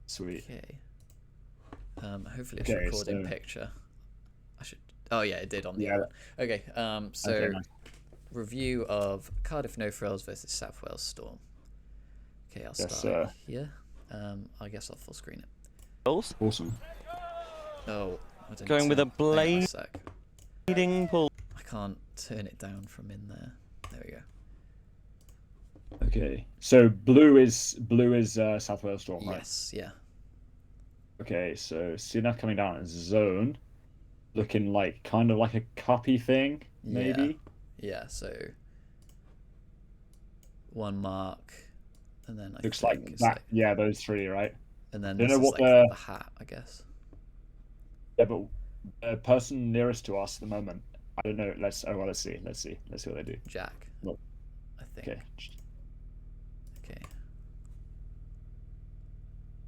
Sweet. Okay. Hopefully it's Okay, recording so picture. I should. Oh yeah, it did on the yeah. other one. Okay. So Okay, nice. review of Cardiff No Frills versus South Wales Storm. Okay, I'll Yes, start here. I guess I'll full screen it. Frills awesome. Oh, I didn't. going with a Hang on a sec. blading pull. I can't turn it down from in there. There we go. Okay, so blue is South Wales Storm, right? Yes. Yeah. Okay, so Sunak coming down as zone, looking like kind of like a cuppy thing, maybe. Yeah. So one mark, and then I Looks think like it's that. like, Yeah, those three, right? and then Don't this know is what like the hat, I guess. yeah, but the person nearest to us at the moment. I don't know. Let's see. Let's see what they do. Jack. Look. I think. Okay. Okay.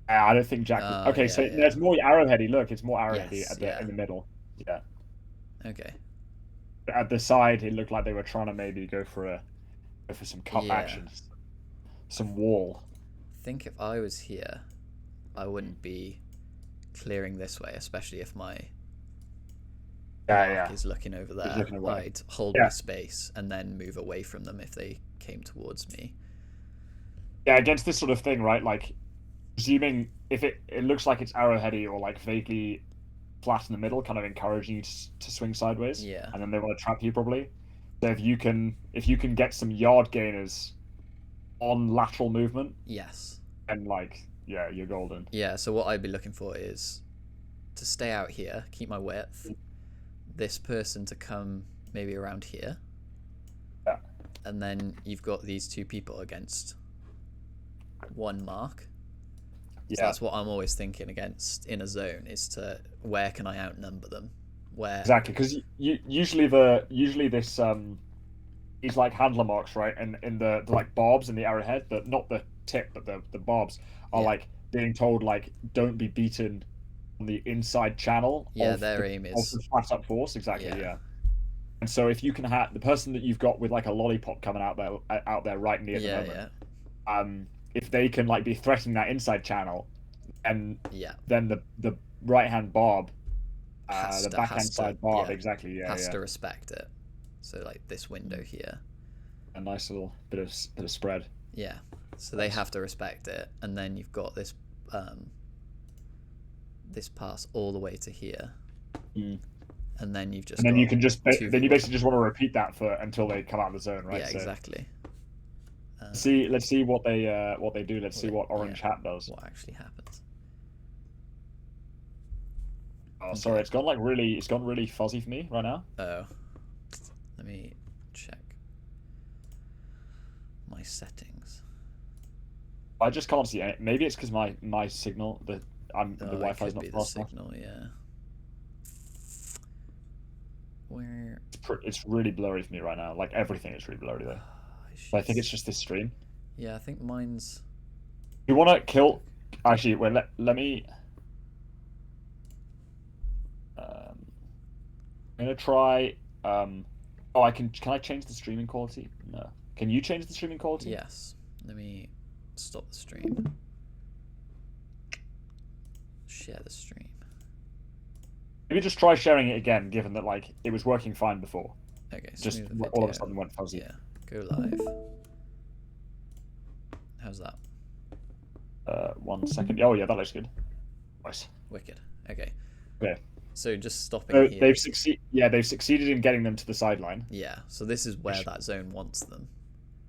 I don't think Jack. Okay, Yeah, so yeah. there's more arrowheady. Look, it's more arrowheady Yes, at the in the middle. Yeah. Okay. At the side, it looked like they were trying to maybe go for some cup Yeah. actions, some wall. I think if I was here, I wouldn't be clearing this way, especially if my mark is looking over there. looking away. I'd hold my space and then move away from them if they came towards me. Yeah, against this sort of thing, right? Like, presuming if it looks like it's arrowheady or like vaguely flat in the middle, kind of encouraging you to swing sideways. Yeah. And then they want to trap you probably. So if you can get some yard gainers on lateral movement, Yes. and like yeah, you're golden. Yeah, so what I'd be looking for is to stay out here, keep my width, this person to come maybe around here. Yeah. And then you've got these two people against one mark. So Yeah. that's what I'm always thinking against in a zone, is to where can I outnumber them? Where Exactly, because usually this is like handler marks, right? And in the like barbs and the arrowhead, but not the tip, but the barbs are like being told like don't be beaten on the inside channel. Yeah, their aim is of the flat up force. Exactly, yeah. And so if you can have the person that you've got with like a lollipop coming out there right near the moment, if they can like be threatening that inside channel, and then the right hand barb, the backhand side barb, exactly, has to respect it. So like this window here, a nice little bit of spread. Yeah, so they have to respect it, and then you've got this this pass all the way to here, and then you've just and then you can just then you basically just want to repeat that for until they come out of the zone, right? Yeah, exactly. Let's see what they do. Let's see what orange hat does. What actually happens? Oh, sorry, it's gone really fuzzy for me right now. Oh, let me check my settings. I just can't see it. Maybe it's because my signal, the Wi-Fi's not fast enough. Signal, yeah. Where? It's really blurry for me right now. Like everything is really blurry though. But I think it's just this stream. Yeah, I think mine's. You want to kill? Actually, wait. Let me. I'm gonna try. Oh, I can. Can I change the streaming quality? No. Can you change the streaming quality? Yes. Let me stop the stream. Share the stream. Maybe just try sharing it again, given that like it was working fine before. Okay. Just all of a sudden went fuzzy. Yeah. Go live. How's that? 1 second. Oh yeah, that looks good. Nice. Wicked. Okay. Okay. So just stopping here. They've succeeded in getting them to the sideline. Yeah. So this is where that zone wants them.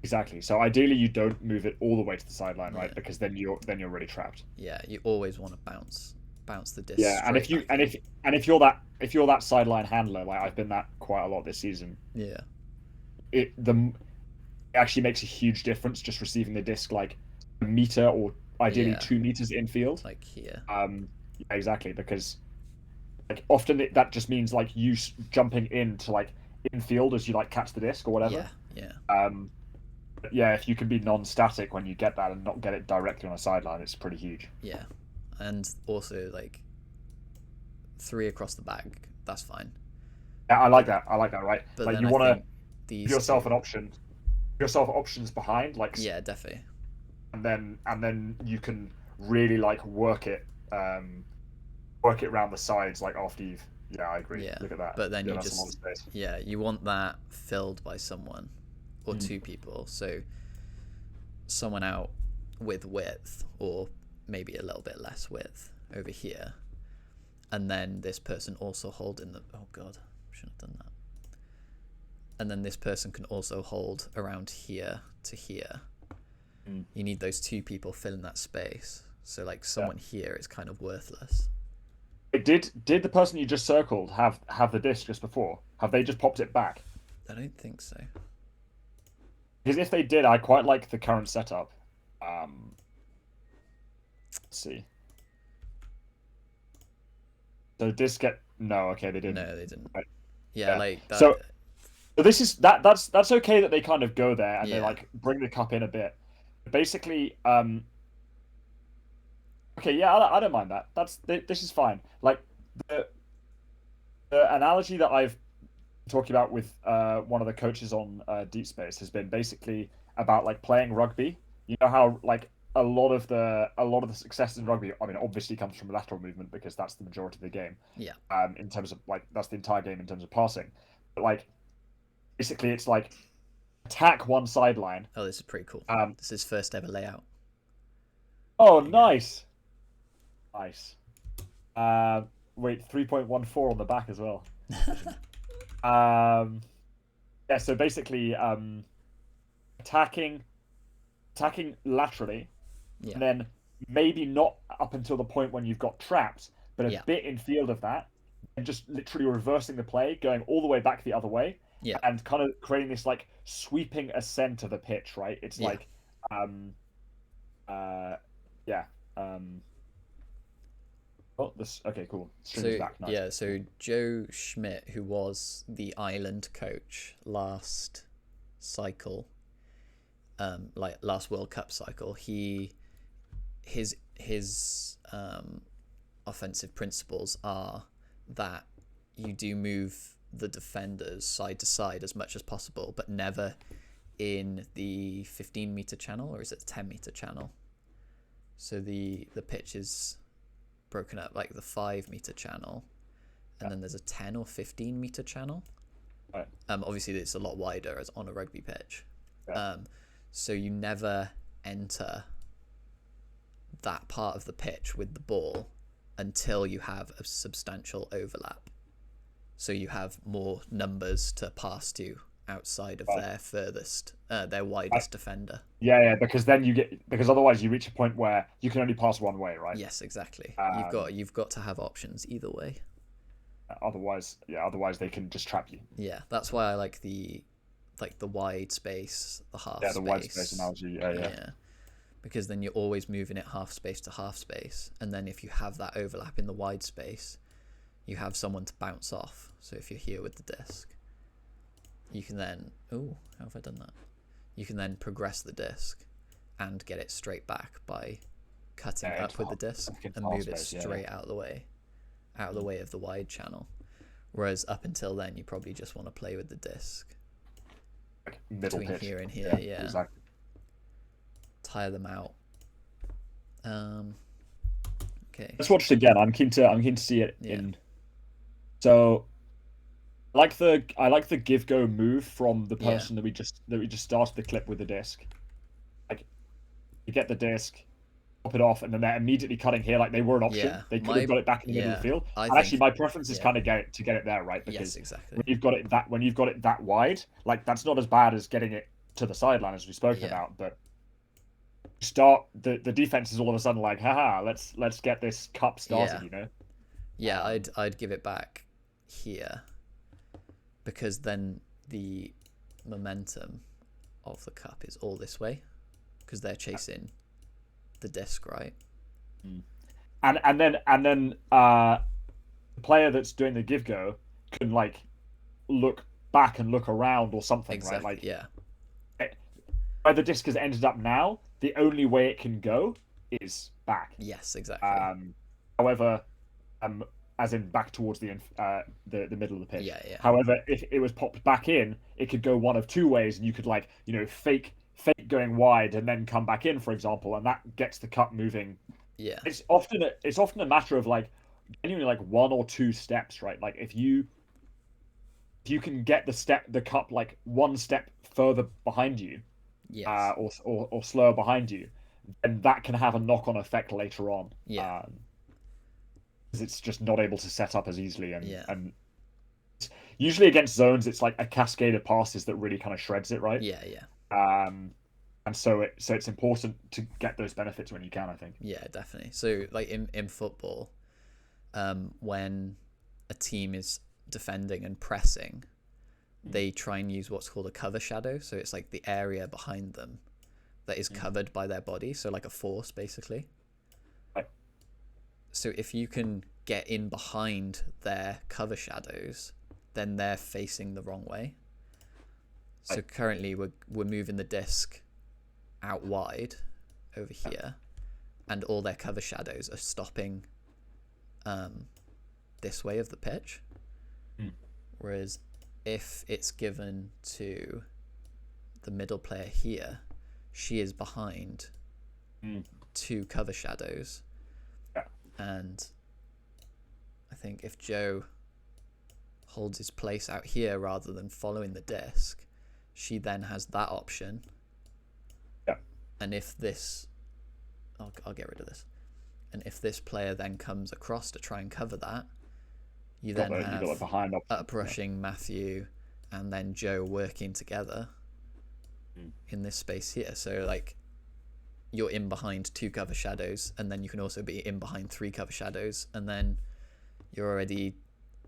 Exactly. So ideally, you don't move it all the way to the sideline, right? Because then you're really trapped. Yeah. You always want to bounce the disc. Yeah, and if you're that sideline handler, like I've been that quite a lot this season. Yeah. It actually makes a huge difference just receiving the disc like a meter or ideally 2 meters infield. Like here. Yeah, exactly, because like often that just means like you jumping into like infield as you like catch the disc or whatever. Yeah. Yeah, if you can be non-static when you get that and not get it directly on a sideline, it's pretty huge. Yeah, and also like 3 across the back, that's fine. Yeah, I like that. Right? But like then you want to give yourself an option, options behind, like definitely. And then you can really like work it around the sides, like after you've. Yeah, I agree. Yeah, Look at that. but then Yeah, you that's a lot of just space. you want that filled by someone or two people. So someone out with width, or maybe a little bit less width over here, and then this person also holding the. Oh god, shouldn't have done that. And then this person can also hold around here to here. You need those two people filling that space. So like someone here is kind of worthless. Did the person you just circled have the disc just before? Have they just popped it back? I don't think so. Because if they did, I quite like the current setup. Let's see. So disc get no, okay, they didn't. No, they didn't. Right. Yeah, like that. So this is that's okay that they kind of go there and they Yeah. like bring the cup in a bit. Basically, okay, yeah, I don't mind that. This is fine. Like the analogy that I've talking about with one of the coaches on Deep Space has been basically about like playing rugby. You know how like a lot of the success in rugby, I mean, obviously comes from lateral movement because that's the majority of the game. Yeah. In terms of like that's the entire game in terms of passing. But like basically it's like attack one sideline. Oh, this is pretty cool. This is first ever layout. Oh, nice. Nice. Wait, 3.14 on the back as well. Yeah, so basically attacking laterally, and then maybe not up until the point when you've got trapped, but a bit in field of that, and just literally reversing the play, going all the way back the other way, and kind of creating this like sweeping ascent of the pitch, right? It's like oh, this okay, cool. So back, nice. Yeah, so Joe Schmidt, who was the Ireland coach last cycle, like last World Cup cycle, his offensive principles are that you do move the defenders side to side as much as possible, but never in the 15-meter channel, or is it the 10-meter channel? So the pitch is broken up like the 5-meter channel, and then there's a 10 or 15-meter channel. Right. Obviously it's a lot wider as on a rugby pitch. So you never enter that part of the pitch with the ball until you have a substantial overlap. So you have more numbers to pass to outside of their furthest, their widest defender. Yeah, because then because otherwise you reach a point where you can only pass one way, right? Yes, exactly. You've got to have options either way. Otherwise they can just trap you. Yeah, that's why I like the wide space, the half space. Yeah, the wide space analogy. Yeah. Because then you're always moving it half space to half space, and then if you have that overlap in the wide space, you have someone to bounce off. So if you're here with the disc, you can then how have I done that? You can then progress the disc and get it straight back by cutting up with the disc and move it straight out of the way of the wide channel. Whereas up until then, you probably just want to play with the disc between pitch. Here and here. Yeah. Exactly. Tire them out. Okay. Let's watch it again. I'm keen to see it in. So, I like the give go move from the person that we just started the clip with the disc. Like, you get the disc, pop it off, and then they're immediately cutting here. Like they were an option. Yeah. They could have got it back in the middle of the field. Actually, my preference is kind of get it there, right? Because exactly. when you've got it that wide, like that's not as bad as getting it to the sideline as we spoke about, but. Start the defense is all of a sudden like, haha, let's get this cup started, you know. Yeah, I'd give it back here, because then the momentum of the cup is all this way, because they're chasing the disc, right? And then the player that's doing the give go can like look back and look around or something, right? Like where the disc has ended up now, the only way it can go is back. Yes, exactly. However, as in back towards the middle of the pitch. Yeah. However, if it was popped back in, it could go one of two ways, and you could like fake going wide and then come back in, for example, and that gets the cup moving Yeah. It's often a matter of like genuinely like 1 or 2 steps, right? Like if you can get the cup like 1 step further behind you, Yes. or slower behind you, then that can have a knock-on effect later on. Yeah. Because it's just not able to set up as easily, Yeah. and usually against zones, it's like a cascade of passes that really kind of shreds it, right? Yeah. Yeah. And so it's important to get those benefits when you can, I think. Yeah, definitely. So like in football, when a team is defending and pressing, they try and use what's called a cover shadow. So it's like the area behind them that is covered by their body. So like a force, basically. Right. So if you can get in behind their cover shadows, then they're facing the wrong way. So currently we're moving the disc out wide over here, and all their cover shadows are stopping this way of the pitch. Whereas if it's given to the middle player here, she is behind 2 cover shadows. And I think if Joe holds his place out here rather than following the disc, she then has that option. And if this, I'll get rid of this. And if this player then comes across to try and cover that, you then have uprushing Matthew and then Joe working together in this space here. So like you're in behind 2 cover shadows, and then you can also be in behind 3 cover shadows, and then you're already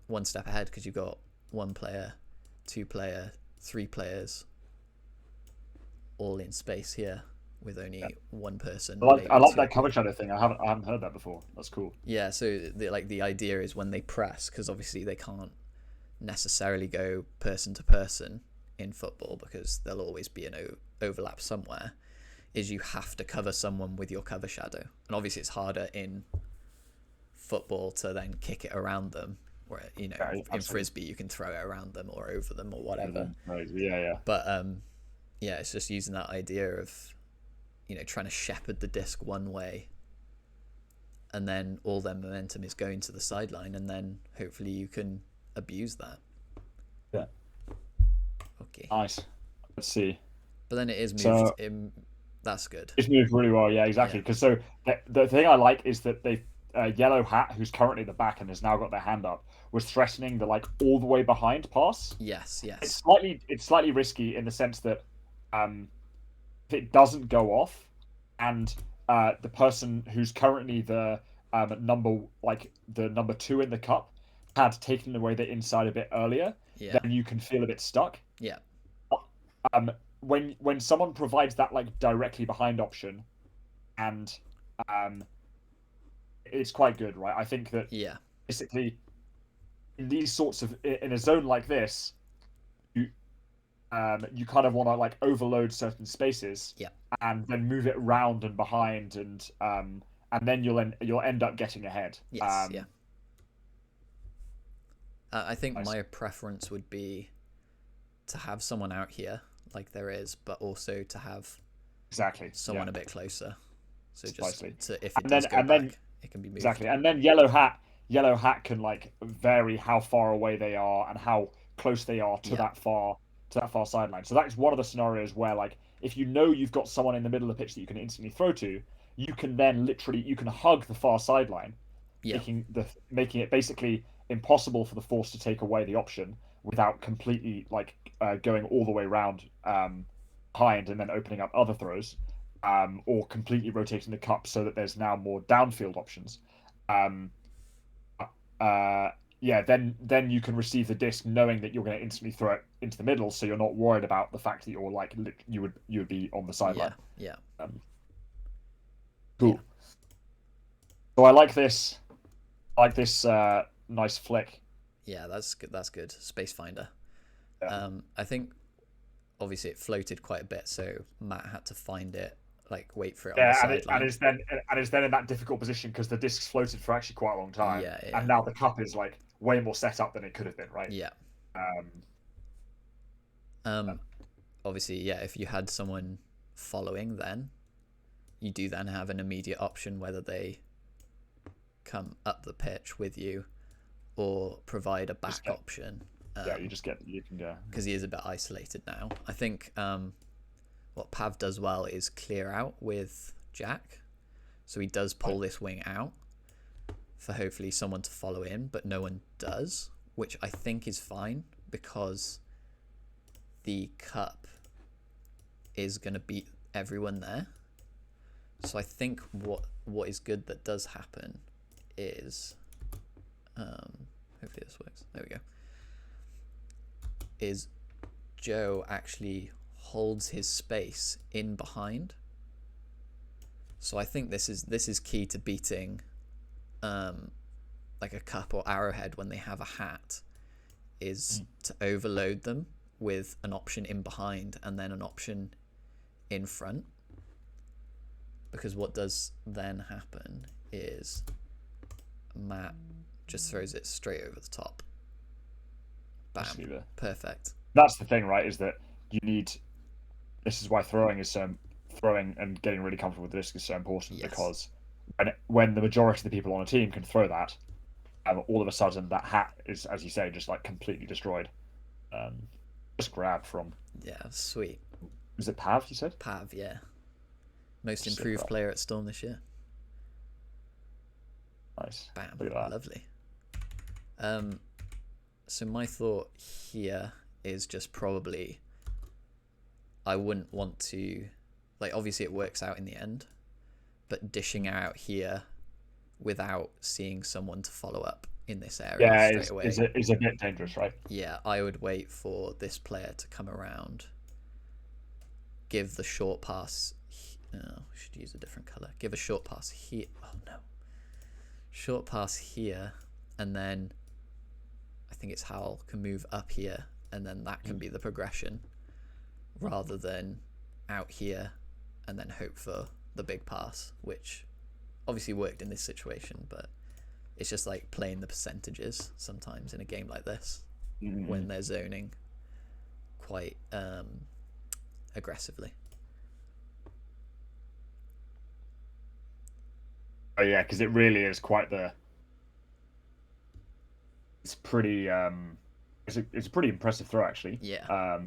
1 step ahead because you've got 1 player, 2 player, 3 players all in space here with only 1 person. I like that cover shadow thing. I haven't heard that before. That's cool. Yeah, so the idea is when they press, because obviously they can't necessarily go person to person in football because there'll always be an overlap somewhere, is you have to cover someone with your cover shadow. And obviously it's harder in football to then kick it around them, where in Frisbee you can throw it around them or over them or whatever. Right. Yeah. But yeah, it's just using that idea of trying to shepherd the disc one way, and then all their momentum is going to the sideline, and then hopefully you can abuse that. Yeah. Okay. Nice. Let's see. But then it is moved. That's good. It's moved really well. Yeah, exactly. Because the thing I like is that they've Yellow Hat, who's currently the back and has now got their hand up, was threatening the like all the way behind pass. Yes. It's slightly risky in the sense that if it doesn't go off, and the person who's currently the number 2 in the cup had taken away the inside a bit earlier, then you can feel a bit stuck. Yeah. When someone provides that like directly behind option, and it's quite good, right? I think that basically in these sorts of in a zone like this, you kind of want to like overload certain spaces, and then move it round and behind, and then you'll end up getting ahead. Yes, I think my preference would be to have someone out here like there is, but also to have someone a bit closer. So just if it does go back, it can be moved. Exactly, and then Yellow Hat can like vary how far away they are and how close they are to that far sideline. So that's one of the scenarios where like if you've got someone in the middle of the pitch that you can instantly throw to, you can then literally hug the far sideline, making it basically impossible for the force to take away the option without completely like going all the way around behind and then opening up other throws, or completely rotating the cup so that there's now more downfield options. Then you can receive the disc knowing that you're going to instantly throw it into the middle, so you're not worried about the fact that you're like you would be on the sideline. Cool. So I like this nice flick. Yeah, that's good. Space Finder. I think obviously it floated quite a bit, so Matt had to find it, like wait for it on the sideline. And it's then in that difficult position because the disc's floated for actually quite a long time. And now the cup is like way more set up than it could have been, right? Yeah. Obviously, if you had someone following, then you do then have an immediate option whether they come up the pitch with you or provide a back option. You can go. Because he is a bit isolated now. I think what Pav does well is clear out with Jack. So he does pull this wing out for hopefully someone to follow in, but no one does, which I think is fine because the cup is going to beat everyone there. So I think what is good that does happen is, hopefully this works. There we go. Is Joe actually holds his space in behind. So I think this is key to beating like a cup or arrowhead when they have a hat, is to overload them with an option in behind and then an option in front. Because what does then happen is Matt just throws it straight over the top. Bam. Perfect. That's the thing, right? Is that you need. This is why throwing and getting really comfortable with the disc is so important, because when the majority of the people on a team can throw that, all of a sudden that hat is, as you say, just like completely destroyed. Just grab from. Yeah, sweet. Was it Pav? You said Pav, yeah. Most improved player at Storm this year. Nice. Bam. Look at that. Lovely. So my thought here is just probably I wouldn't want to, like, obviously it works out in the end, but dishing out here without seeing someone to follow up in this area straight away is a bit dangerous, right? Yeah, I would wait for this player to come around, give the short pass. Oh, we should use a different color. Give a short pass here. Oh no. Short pass here, and then I think it's Howell can move up here, and then that can be the progression, rather than out here and then hope for the big pass, which obviously worked in this situation, but it's just like playing the percentages sometimes in a game like this when they're zoning quite aggressively. Oh yeah, because it really is quite the. It's pretty. It's a pretty impressive throw, actually. Yeah.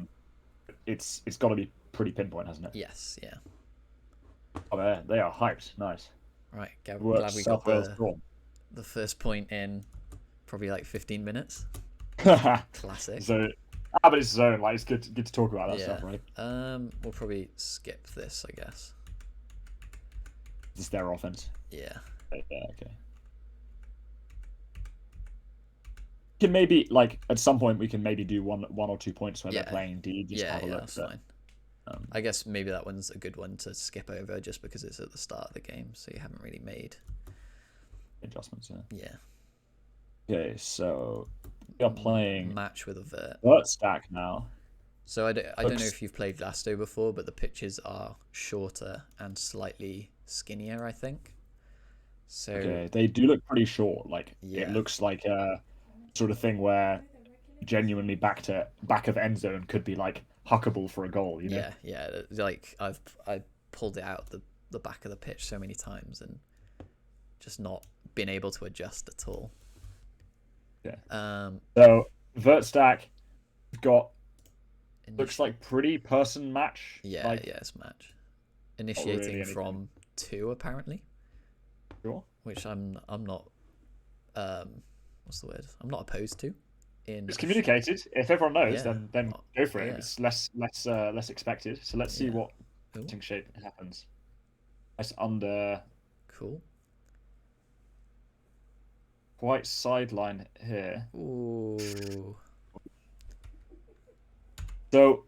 It's got to be pretty pinpoint, hasn't it? Yes. Yeah. Oh, they are hyped. Nice. Right. Glad we got the first point in probably like 15 minutes. Classic. So, but it's zone. Like, it's good to talk about that stuff, right? We'll probably skip this, I guess. This is their offense. Yeah. Yeah. Okay. Can maybe, like, at some point we can maybe do one or 2 points where they're playing D. Just have a look. That's fine. I guess maybe that one's a good one to skip over just because it's at the start of the game, so you haven't really made adjustments. Yeah. Okay, so we are playing match with a vert stack now. So I don't know if you've played Glasto before, but the pitches are shorter and slightly skinnier, I think. So okay, they do look pretty short. Like it looks like a sort of thing where genuinely back of end zone could be like huckable for a goal, you know? Yeah. Like I pulled it out the back of the pitch so many times and just not been able to adjust at all. Yeah. So vert stack got looks like pretty person match. Yeah, like, it's match. Initiating really from 2 apparently. Sure. Which I'm not what's the word? I'm not opposed to. It's communicated. If everyone knows, then go for it. Yeah. It's less expected. So let's see what shape happens. That's under. Cool. Quite sideline here. Ooh. So,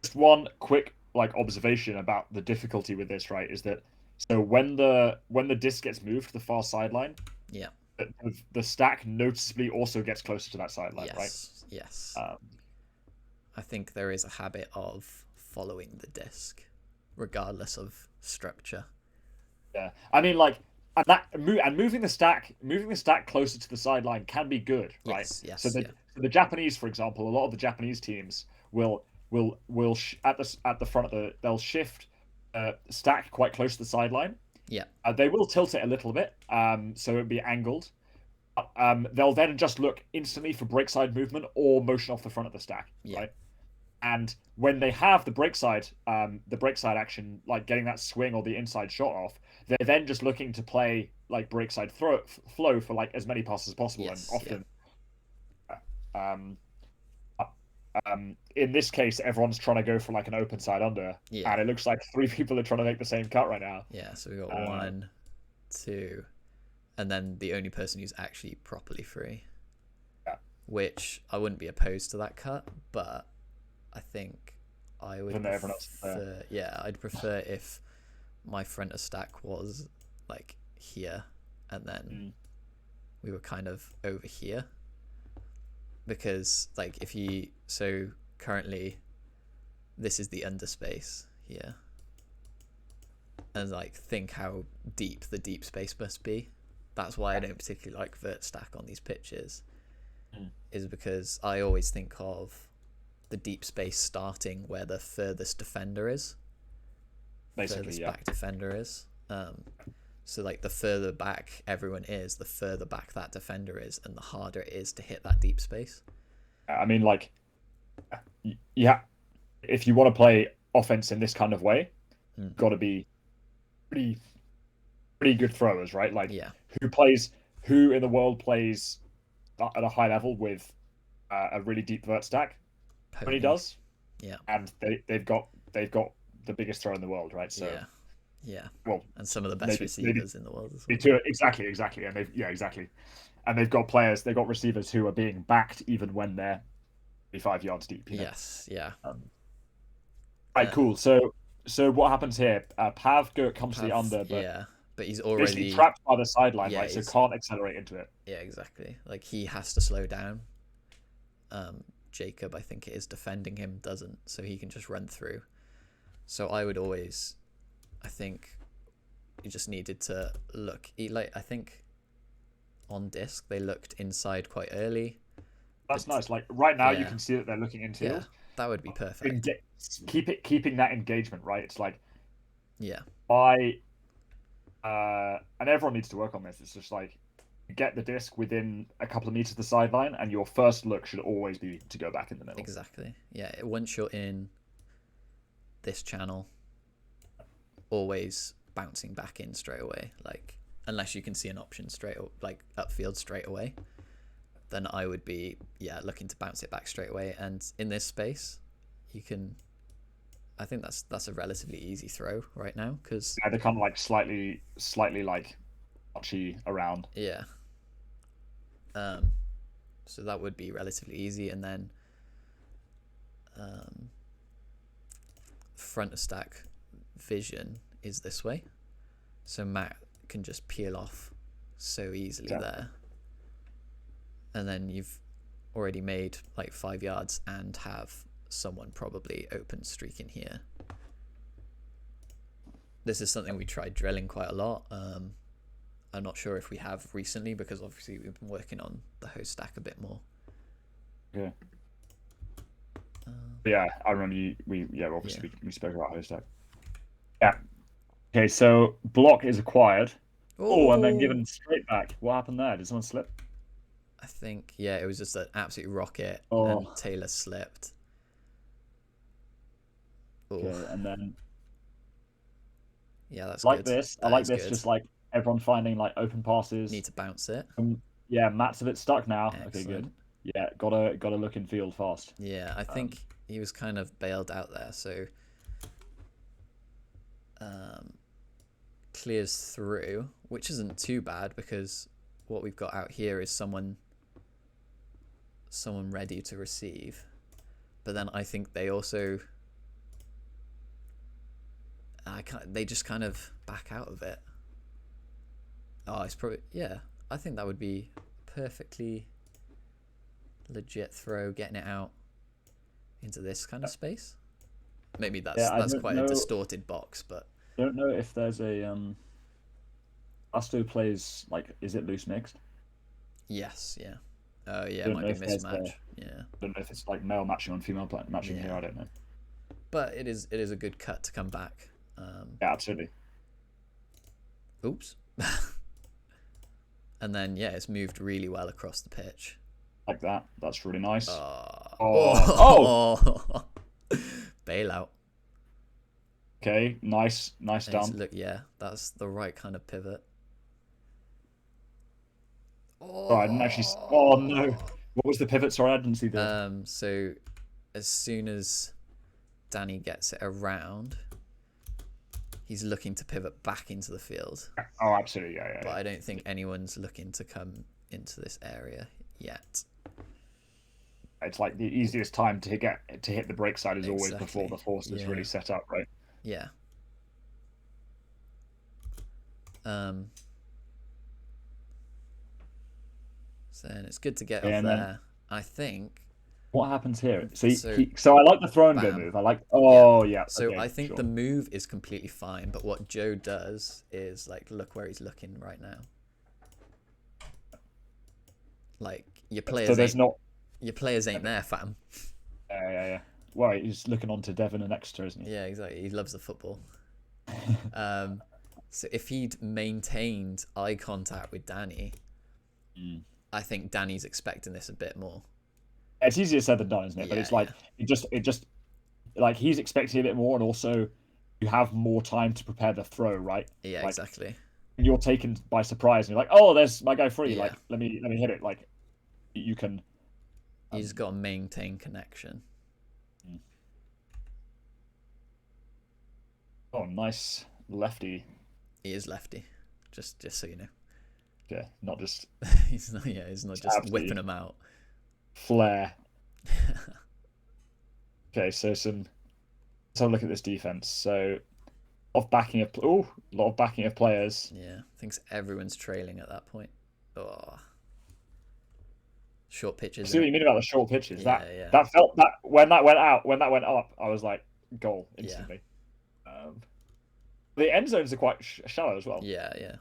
just one quick observation about the difficulty with this, right? Is that so when the disc gets moved to the far sideline, the stack noticeably also gets closer to that sideline, right? Yes. I think there is a habit of following the disc, regardless of structure. Yeah, I mean, and moving the stack closer to the sideline can be good, right? Yes. So the Japanese, for example, a lot of the Japanese teams will at the front of they'll shift stack quite close to the sideline. Yeah. They will tilt it a little bit, so it'll be angled. They'll then just look instantly for break side movement or motion off the front of the stack, right? And when they have the break side action, like getting that swing or the inside shot off, they're then just looking to play like break side flow for like as many passes as possible, and often. In this case, everyone's trying to go for like an open side under, and it looks like 3 people are trying to make the same cut right now. Yeah, so we got 1, 2, and then the only person who's actually properly free. Yeah. Which I wouldn't be opposed to that cut, but I think I would prefer, I'd prefer if my front of stack was like here, and then we were kind of over here. Because like so currently this is the underspace here, and like think how deep the deep space must be. That's why I don't particularly like vert stack on these pitches, is because I always think of the deep space starting where the furthest defender is, basically back defender is. So like the further back everyone is, the further back that defender is, and the harder it is to hit that deep space. I mean, like, yeah, if you want to play offense in this kind of way, you've got to be pretty good throwers, right? Like, who in the world plays at a high level with a really deep vert stack? Pony does. Yeah. And they've got the biggest throw in the world, right? So. Yeah. Well, and some of the best receivers in the world as well. Exactly. And exactly. And they've got receivers who are being backed even when they're 5 yards deep. You know? Yes, yeah. Right, cool. So what happens here? Pav comes to the under, but he's already trapped by the sideline, right? So can't accelerate into it. Yeah, exactly. Like he has to slow down. Jacob, I think it is, defending him doesn't, so he can just run through. So I think you just needed to look. I think on disc they looked inside quite early. That's nice. Like right now, you can see that they're looking infield. Yeah, that would be perfect. Keeping that engagement, right? It's like, and everyone needs to work on this. It's just like get the disc within a couple of meters of the sideline, and your first look should always be to go back in the middle. Exactly. Yeah. Once you're in this channel, always bouncing back in straight away, like unless you can see an option upfield straight away, then I would be looking to bounce it back straight away. And in this space I think that's a relatively easy throw right now, because they're kind of like slightly like touchy around. So that would be relatively easy. And then front of stack vision is this way, so Matt can just peel off so easily there, and then you've already made like 5 yards and have someone probably open streaking here. This is something we tried drilling quite a lot. I'm not sure if we have recently, because obviously we've been working on the host stack a bit more. I remember we spoke about host stack. Okay, so block is acquired. And then given straight back. What happened there? Did someone slip? I think it was just an absolute rocket, and Taylor slipped. Okay, and then that's like good. this. I like this, good. Just like everyone finding like open passes. Need to bounce it. Matt's a bit stuck now. Excellent. Okay, good. Yeah, gotta look in field fast. Yeah, I think he was kind of bailed out there, so clears through, which isn't too bad, because what we've got out here is someone ready to receive. But then I think they also they just kind of back out of it. It's probably I think that would be perfectly legit throw, getting it out into this kind of space. Maybe that's quite a distorted box, but I don't know if there's a Glasto plays like, is it loose mixed? Yes, yeah. Oh yeah, it might be mismatch. I don't know if it's like male matching on female matching here. I don't know. But it is a good cut to come back. Yeah, absolutely. Oops. And then yeah, it's moved really well across the pitch. Like that. That's really nice. Oh. Bailout. Okay, nice done. Look, yeah, that's the right kind of pivot. Oh, I didn't actually. Oh no, what was the pivot? Sorry, I didn't see the. So as soon as Danny gets it around, he's looking to pivot back into the field. Oh, absolutely, yeah. But I don't think anyone's looking to come into this area yet. It's like the easiest time to hit the break side is always before the force is really set up, right? Yeah. So and it's good to get off there. I think. What happens here? So I like the throw and go move. I like. Oh yeah. So okay, I think the move is completely fine, but what Joe does is like look where he's looking right now. Like your players. Your players ain't there, fam. Yeah. Well, he's looking on to Devon and Exeter, isn't he? Yeah, exactly. He loves the football. So if he'd maintained eye contact with Danny, I think Danny's expecting this a bit more. It's easier said than done, isn't it? But it's like it just like he's expecting a bit more, and also you have more time to prepare the throw, right? Yeah, like, exactly. You're taken by surprise, and you're like, "Oh, there's my guy free." Yeah. Like, let me hit it. Like, you can. You just got to maintain connection. Oh, nice lefty. He is lefty, just so you know. Yeah, not just. he's not just whipping them out. Flair. Okay, so let's have a look at this defense. So, a lot of backing of players. Yeah, I think everyone's trailing at that point. Oh. Short pitches. I see what you mean about the short pitches. Yeah, that felt that when that went up, I was like, goal instantly. Yeah. The end zones are quite shallow as well. Yeah.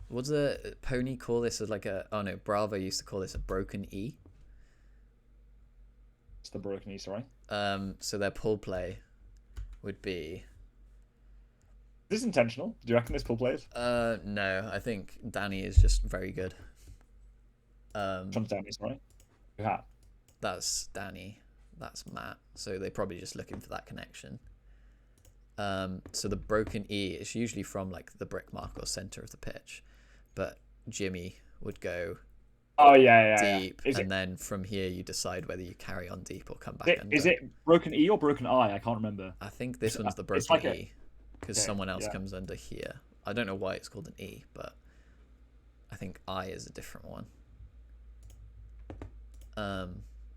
What's a Pony call this as like a? Oh no, Bravo used to call this a broken E. It's the broken E, sorry. So their pull play would be. Is this intentional? Do you reckon this pull play is? No, I think Danny is just very good. Which one's Danny, sorry? Yeah. That's Danny. That's Matt. So they're probably just looking for that connection. So the broken E is usually from like the brick mark or center of the pitch, but Jimmy would go. Oh yeah. Deep, and then from here you decide whether you carry on deep or come back. Is it broken E or broken I? I can't remember. I think this one's the broken E because someone else comes under here. I don't know why it's called an E, but I think I is a different one.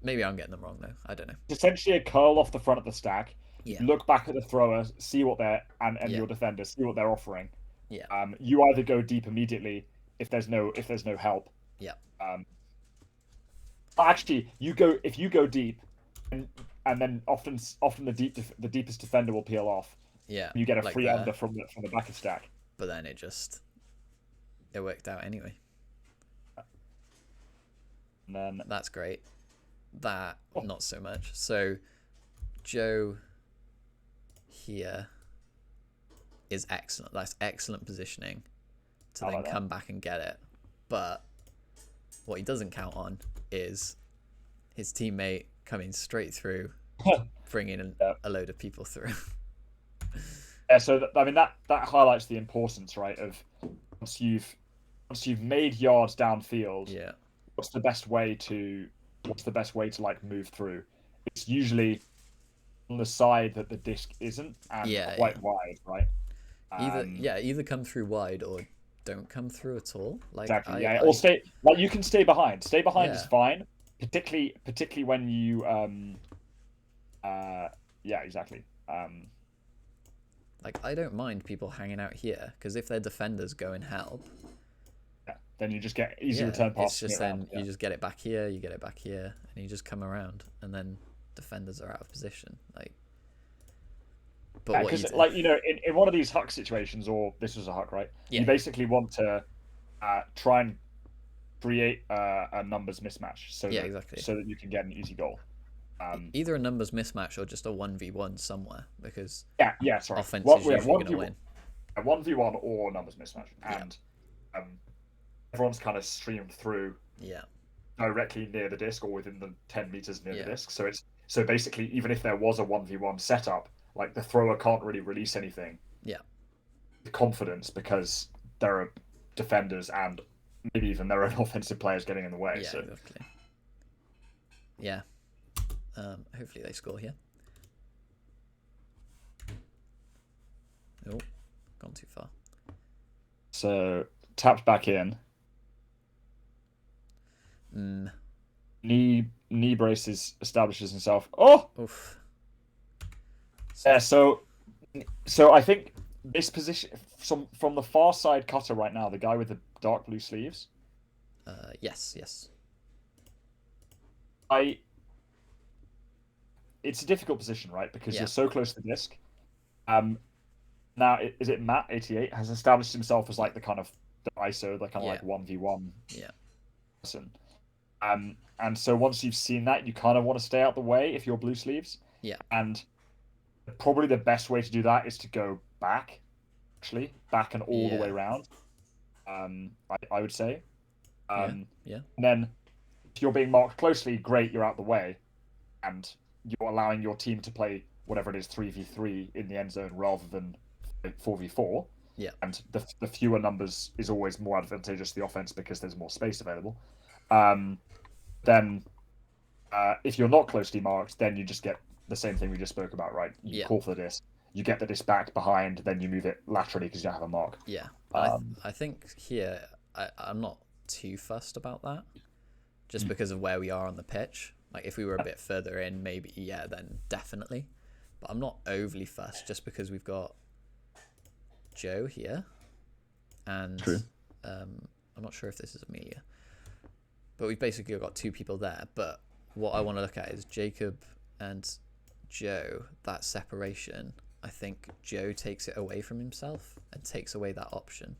Maybe I'm getting them wrong though. I don't know. It's essentially a curl off the front of the stack. Yeah. Look back at the thrower, see what they're and your defenders, see what they're offering. Yeah. You either go deep immediately if there's no help. Yeah. Actually, if you go deep, and then often the deepest defender will peel off. Yeah. You get a free under from the back of stack. But then it worked out anyway. And then that's great. That not so much. So Joe here is excellent. That's excellent positioning to then come back and get it. But what he doesn't count on is his teammate coming straight through, bringing a load of people through. Yeah, so that highlights the importance, right, of once you've made yards downfield. Yeah. What's the best way to like move through? It's usually on the side that the disc isn't and quite wide, right? Either come through wide or don't come through at all. Like exactly, or stay. Like you can stay behind. Stay behind is fine, particularly when you exactly. Like I don't mind people hanging out here because if their defenders go and help. Then you just get easy return pass. It's just you just get it back here, you get it back here, and you just come around, and then defenders are out of position. Like, but because in one of these huck situations, or this was a huck, right? Yeah. You basically want to try and create a numbers mismatch, so that you can get an easy goal. Either a numbers mismatch or just a 1v1 somewhere, because sorry. offense is usually going to win. A 1v1 or numbers mismatch, and everyone's kind of streamed through directly near the disc or within the 10 meters near the disc. So basically, even if there was a 1v1 setup, like the thrower can't really release anything. Yeah. With confidence, because there are defenders and maybe even their own offensive players getting in the way. Yeah, exactly. Yeah. Hopefully they score here. Oh, gone too far. So tapped back in. Knee braces, establishes himself. Oh. Oof. Yeah. So I think this position from the far side cutter right now, the guy with the dark blue sleeves. Yes. It's a difficult position, right? Because you're so close to the disc. Now, is it Matt 88 has established himself as like the kind of the ISO, the kind of like 1v1 person. And so once you've seen that, you kind of want to stay out the way if you're blue sleeves. Yeah. And probably the best way to do that is to go back and all the way around. I would say. And then if you're being marked closely, great, you're out the way, and you're allowing your team to play whatever it is 3v3 in the end zone rather than 4v4. Yeah. And the fewer numbers is always more advantageous to the offense because there's more space available. Then if you're not closely marked, then you just get the same thing we just spoke about, right? You call for the disc, you get the disc back behind, then you move it laterally because you don't have a mark. Yeah. I think here I'm not too fussed about that, just because of where we are on the pitch. Like if we were a bit further in, maybe then definitely. But I'm not overly fussed just because we've got Joe here, and I'm not sure if this is Amelia, but we've basically got two people there. But what I want to look at is Jacob and Joe. That separation, I think Joe takes it away from himself and takes away that option.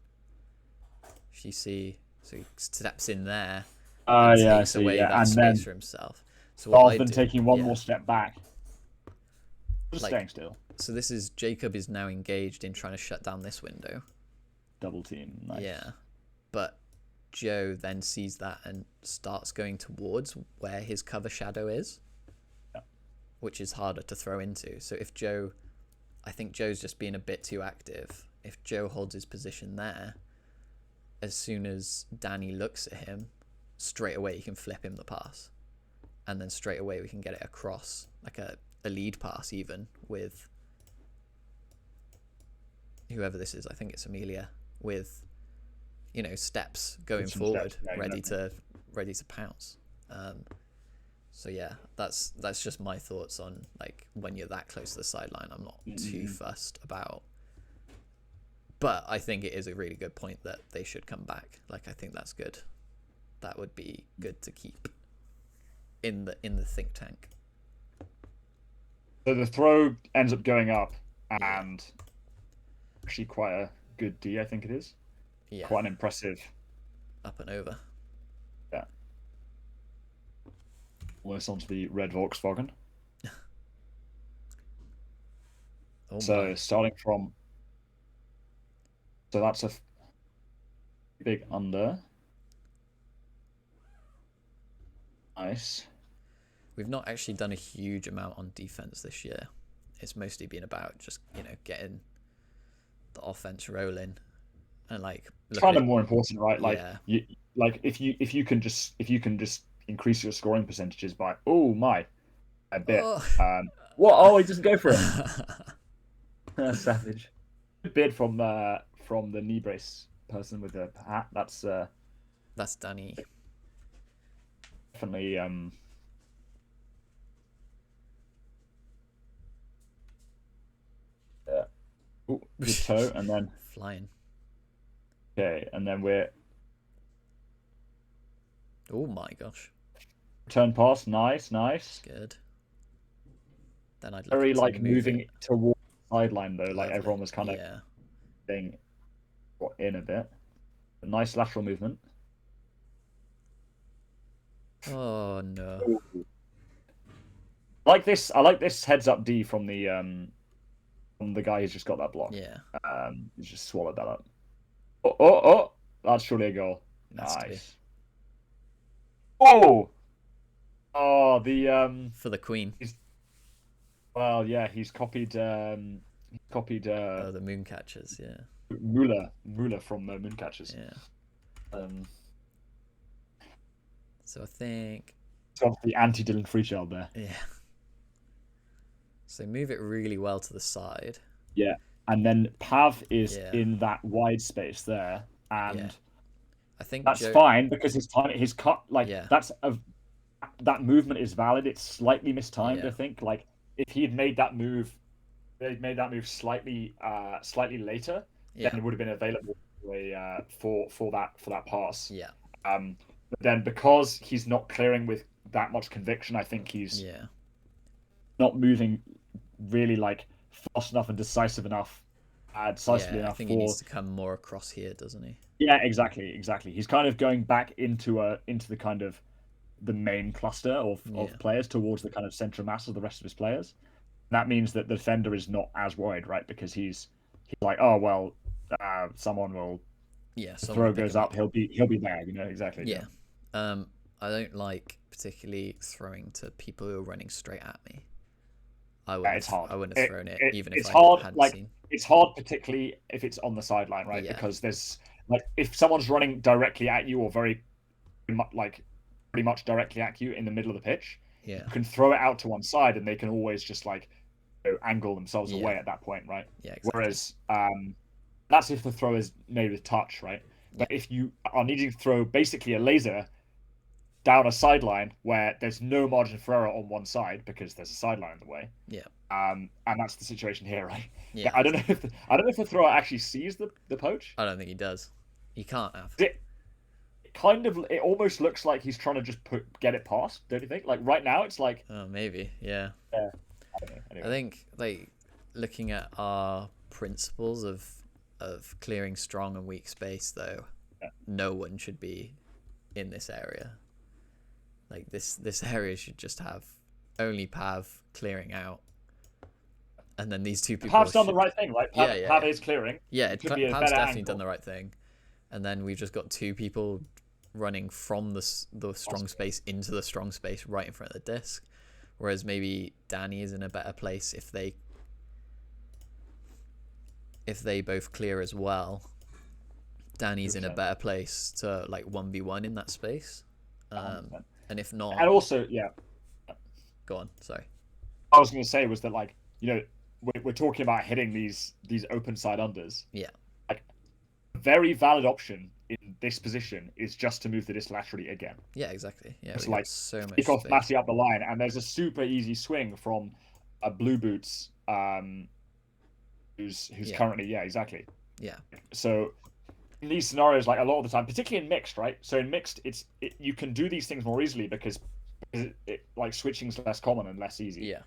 If you see, so he steps in there and takes away that space for himself. So rather than taking one more step back, just staying still. So this is Jacob is now engaged in trying to shut down this window. Double team. Nice. Yeah. But Joe then sees that and starts going towards where his cover shadow is, which is harder to throw into. So if Joe, I think Joe's just being a bit too active. If Joe holds his position there, as soon as Danny looks at him, straight away he can flip him the pass. And then straight away we can get it across, like a lead pass even, with whoever this is. I think it's Amelia, with steps going forward, ready to pounce. So yeah, that's just my thoughts on like when you're that close to the sideline. I'm not too fussed about, but I think it is a really good point that they should come back. Like I think that's good. That would be good to keep in the think tank. So the throw ends up going up, and actually quite a good D, I think it is. Yeah. Quite an impressive. Up and over. Yeah. Almost onto the red Volkswagen. Starting from. So that's a big under. Nice. We've not actually done a huge amount on defense this year. It's mostly been about just getting the offense rolling, and like it's kind of more important, right? Like if you can just increase your scoring percentages by a bit. What? Oh, he doesn't go for it. Savage. Good bid from the knee brace person with the hat. That's Danny. Definitely. Ooh, good toe, and then flying. Okay, and then we're. Oh my gosh. Turn pass, nice. Good. Then I'd very like moving towards the sideline though. Lovely. Like everyone was kind of being in a bit. A nice lateral movement. Oh no. Ooh. I like this heads up D from the guy who's just got that block. Yeah. He's just swallowed that up. Oh! That's surely a goal. Nice. Oh! Oh, the for the queen. Well, yeah, he's copied. The Mooncatchers, yeah. Muller from Mooncatchers. Yeah. So I think. So the anti-Dylan Freechild there. Yeah. So move it really well to the side. Yeah, and then Pav is in that wide space there, and I think that's fine because his cut that movement is valid. It's slightly mistimed, I think. Like if he had made that move, slightly later, then it would have been available for that pass. Yeah. But then because he's not clearing with that much conviction, I think he's not moving really like fast enough and decisively enough enough. I think he needs to come more across here, doesn't he? Yeah, exactly. He's kind of going back into the kind of the main cluster of players towards the kind of central mass of the rest of his players. And that means that the defender is not as worried, right? Because he's like, oh well, someone will. Yeah. Throw goes up. He'll be there. Exactly. Yeah. I don't like particularly throwing to people who are running straight at me. It's hard. I wouldn't have thrown it even if I hadn't like, seen. It's hard, particularly if it's on the sideline, right? Because there's like if someone's running directly at you or pretty much directly at you in the middle of the pitch, you can throw it out to one side and they can always just like angle themselves away at that point, right? Yeah, exactly. Whereas that's if the throw is made with touch, right? But if you are needing to throw basically a laser down a sideline where there's no margin for error on one side because there's a sideline in the way. Yeah. And that's the situation here, right? Yeah. I don't know if the thrower actually sees the poach. I don't think he does. He can't have. It almost looks like he's trying to just get it past. Don't you think? Like right now, it's like. Oh, maybe. Yeah. Yeah. I don't know. Anyway. I think like looking at our principles of clearing strong and weak space, though, no one should be in this area. Like this area should just have only Pav clearing out, and then these two people. Pav's done the right thing, right? Pav is clearing. Yeah, Pav's definitely done the right thing, and then we've just got two people running from the strong space into the strong space right in front of the disc, whereas maybe Danny is in a better place if they both clear as well. Danny's in a better place to like 1v1 in that space. And if not, and also go on. Sorry, I was going to say was that like we're talking about hitting these open side unders. Yeah, like a very valid option in this position is just to move the disc laterally again. Yeah, exactly. Yeah, it's like so much kick off Matty up the line, and there's a super easy swing from a Blue Boots, who's currently exactly. Yeah. So in these scenarios, like a lot of the time, particularly in mixed, right? So in mixed, you can do these things more easily because like switching's less common and less easy. Yeah.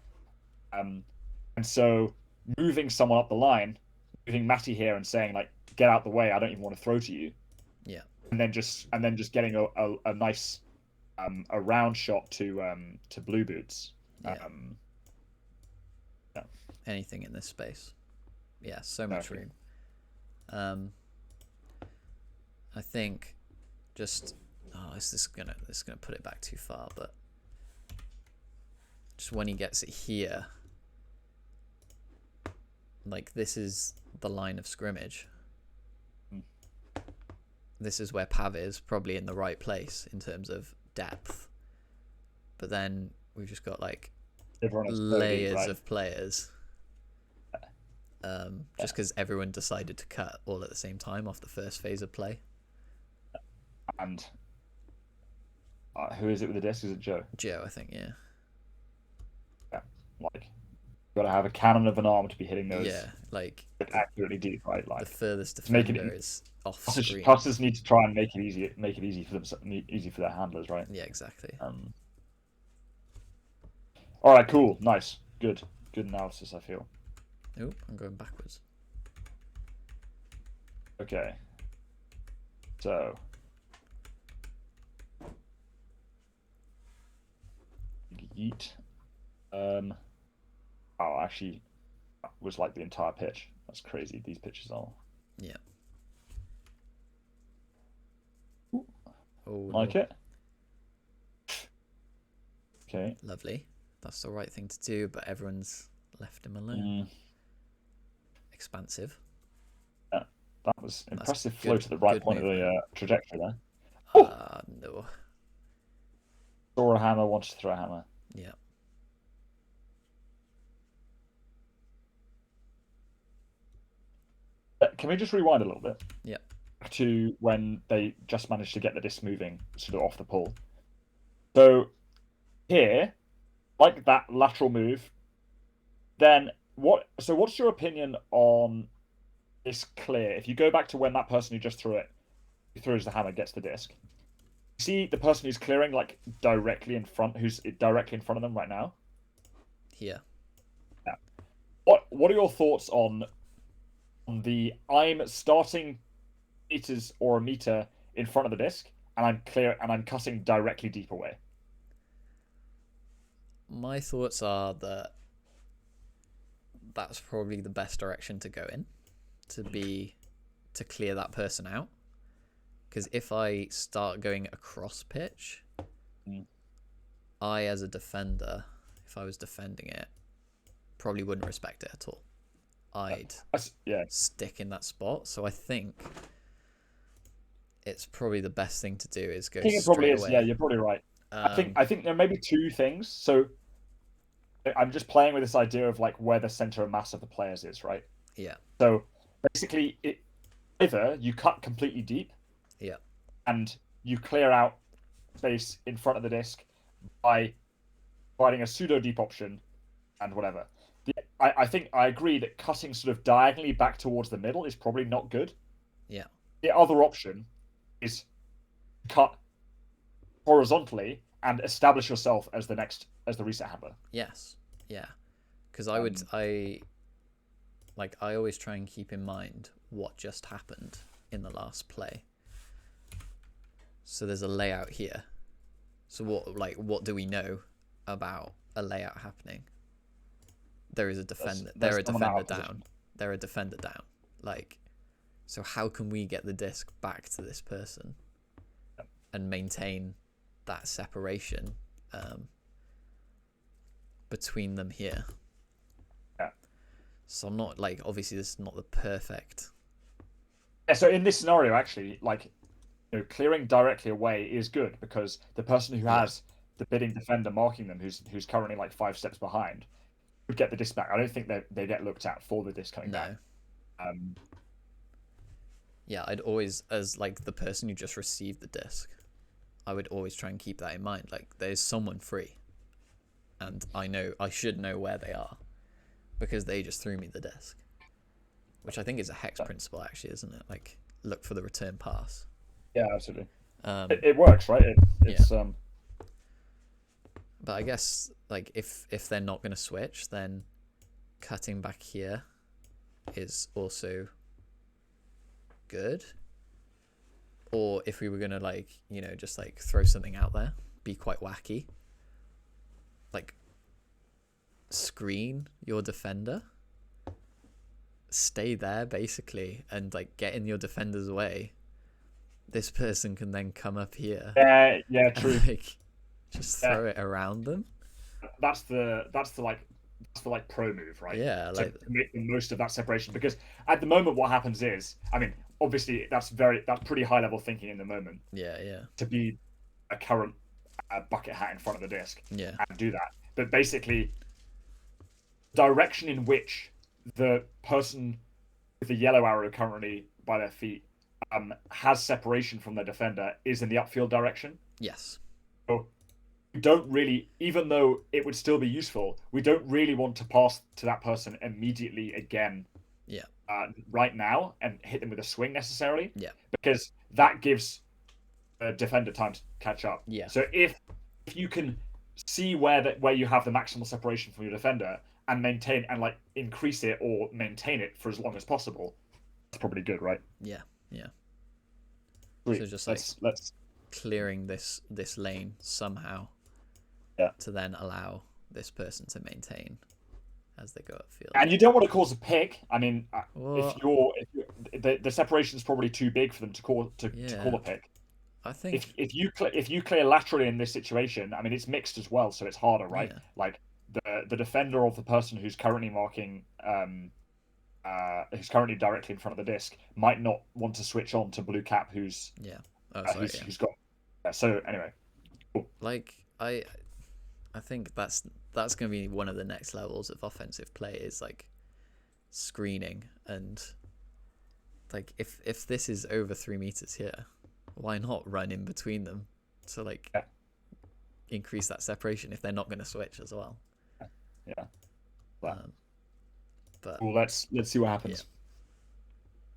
And so moving someone up the line, moving Matty here and saying like, get out the way, I don't even want to throw to you. Yeah. And then just getting a nice a round shot to Blue Boots. Yeah. Anything in this space. Yeah, so much room. I think just is this gonna put it back too far, but just when he gets it here, like this is the line of scrimmage. This is where Pav is probably in the right place in terms of depth, but then we've just got like layers of players. Just because everyone decided to cut all at the same time off the first phase of play. And who is it with the disc? Is it Joe? Joe, I think, yeah. Yeah, like got to have a cannon of an arm to be hitting those. Yeah, like accurately deep, right? Like the furthest defender is off screen. Clusters need to try and make it easy for them, easy for their handlers, right? Yeah, exactly. All right, cool, nice, good analysis. I feel. Oh, I'm going backwards. Okay. So. Yeet. Oh, actually, that was like the entire pitch. That's crazy. These pitches are. Yeah. Oh, Like no. it. Okay. Lovely. That's the right thing to do, but everyone's left him alone. Expansive. Yeah, that was impressive That's flow good, to the right good point of movement. the trajectory there. No. Saw a hammer, wanted to throw a hammer. Yeah. Can we just rewind a little bit? Yeah. To when they just managed to get the disc moving sort of off the pull. So here, like that lateral move, then what? So what's your opinion on this clear? If you go back to when that person who just threw it, who throws the hammer, gets the disc. See the person who's clearing like directly in front, who's directly in front of them right now. Here. Yeah. What are your thoughts on the I'm starting meters or a meter in front of the disc and I'm cutting directly deep away? My thoughts are that that's probably the best direction to go in, to clear that person out. Because if I start going across pitch, I, as a defender, if I was defending it, probably wouldn't respect it at all. I'd stick in that spot. So I think it's probably the best thing to do is go straight away. Yeah, you're probably right. I think there may be two things. So I'm just playing with this idea of like where the center of mass of the players is, right? Yeah. So basically, either you cut completely deep, yeah, and you clear out space in front of the disc by providing a pseudo deep option and whatever. I think I agree that cutting sort of diagonally back towards the middle is probably not good. Yeah. The other option is cut horizontally and establish yourself as the reset hammer. Yes. Yeah. Because I always try and keep in mind what just happened in the last play. So there's a layout here. So what do we know about a layout happening? There is a defender. They're a defender down. They're a defender down. Like, so how can we get the disc back to this person and maintain that separation between them here? Yeah. So I'm not like, obviously this is not the perfect. Yeah. So in this scenario, actually, like, clearing directly away is good because the person who has the bidding defender marking them, who's currently like 5 steps behind, would get the disc back. I don't think that they get looked at for the disc coming back. Yeah, I'd always, as like the person who just received the disc, I would always try and keep that in mind. Like, there's someone free, and I should know where they are because they just threw me the disc, which I think is a hex principle, actually, isn't it? Like, look for the return pass. Yeah, absolutely. It works, right? It's But I guess like if they're not going to switch, then cutting back here is also good. Or if we were going to like, just like throw something out there, be quite wacky. Like, screen your defender, stay there basically, and like get in your defender's way. This person can then come up here. Yeah, true. And, like, just throw it around them. That's the pro move, right? Yeah, like to make the most of that separation. Because at the moment, what happens is, I mean, obviously that's pretty high level thinking in the moment. Yeah. To be a current bucket hat in front of the disc. Yeah. And do that, but basically, direction in which the person with the yellow arrow currently by their feet has separation from their defender is in the upfield direction. Yes. So we don't really, even though it would still be useful, we don't really want to pass to that person immediately again. Yeah. Right now and hit them with a swing necessarily. Yeah. Because that gives a defender time to catch up. Yeah. So if you can see where you have the maximal separation from your defender and maintain and like increase it or maintain it for as long as possible, that's probably good, right? Yeah. Yeah. Sweet. So just let's clearing this lane somehow. Yeah. To then allow this person to maintain as they go upfield. And you don't want to cause a pick. I mean, Well, the separation is probably too big for them to call a pick. I think if you clear laterally in this situation, I mean, it's mixed as well, so it's harder, right? Yeah. Like the defender of the person who's currently marking who's currently directly in front of the disc might not want to switch on to blue cap who's who's got so anyway, cool. Like I think that's going to be one of the next levels of offensive play, is like screening. And like if this is over 3 meters here, why not run in between them to like increase that separation if they're not going to switch as well? Yeah. But well, let's see what happens.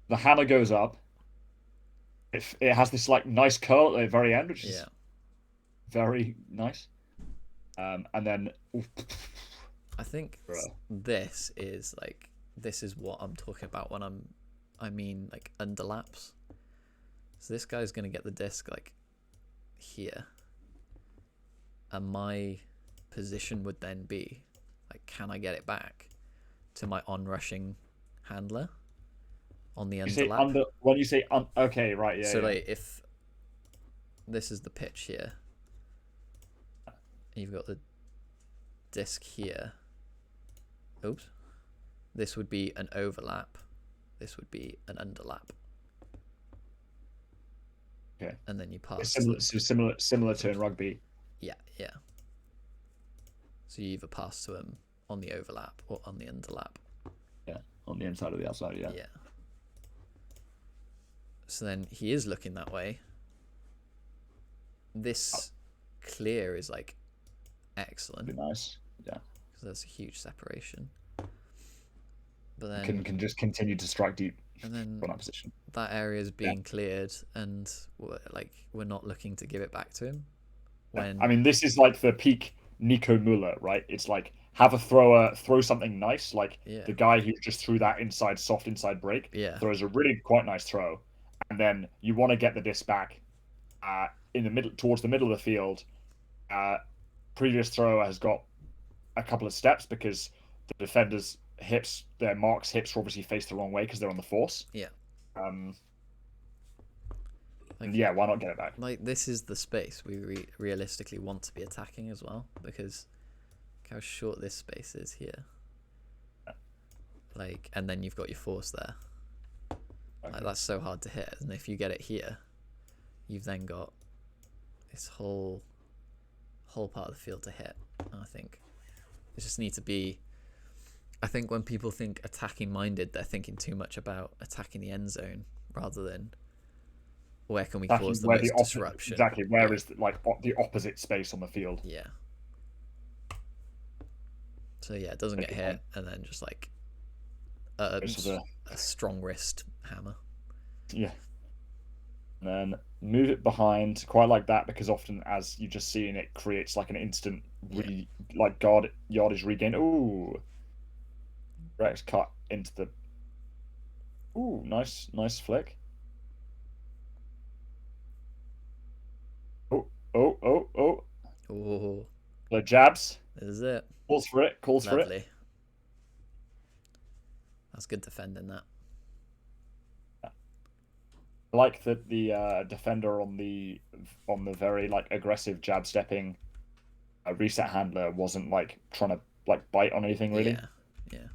The hammer goes up. It has this like nice curl at the very end, which is very nice. And then I think this is what I'm talking about when I mean like underlaps. So this guy's gonna get the disc like here, and my position would then be like, can I get it back to my onrushing handler on the underlap? When you say okay, right, yeah. So like if this is the pitch here, you've got the disc here. Oops. This would be an overlap. This would be an underlap. Okay. And then you pass. Similar to in rugby. Yeah. So you either pass to him on the overlap or on the underlap. Yeah, on the inside or the outside. Yeah. Yeah. So then he is looking that way. This clear is like excellent. Be nice. Yeah. Because there's a huge separation. But then can just continue to strike deep. And then from that position. That area is being cleared, and we're not looking to give it back to him. I mean, this is like the peak Nico Muller, right? It's like have a thrower throw something nice, like the guy who just threw that soft inside break throws a really quite nice throw, and then you want to get the disc back in the middle, towards the middle of the field. Previous thrower has got a couple of steps because the defender's hips, their marks hips, are obviously faced the wrong way because they're on the force. Why not get it back? Like, this is the space we realistically want to be attacking as well, because look how short this space is here. Like, and then you've got your force there. Okay. Like, that's so hard to hit, and if you get it here, you've then got this whole part of the field to hit. And I think it just needs to be. I think when people think attacking minded, they're thinking too much about attacking the end zone rather than where can we cause the most disruption. Exactly, where is the opposite space on the field. Yeah. So yeah, it doesn't get hit, and then just like a strong wrist hammer. Yeah. And then move it behind, quite like that, because often, as you just seen, it creates like an instant yardage regain. Ooh. Rex cut into the. Ooh, nice flick. Oh. The jabs. This is it. Calls for it. Lovely. That's good defending that. I like that the defender on the very like aggressive jab stepping reset handler wasn't like trying to like bite on anything really. Yeah.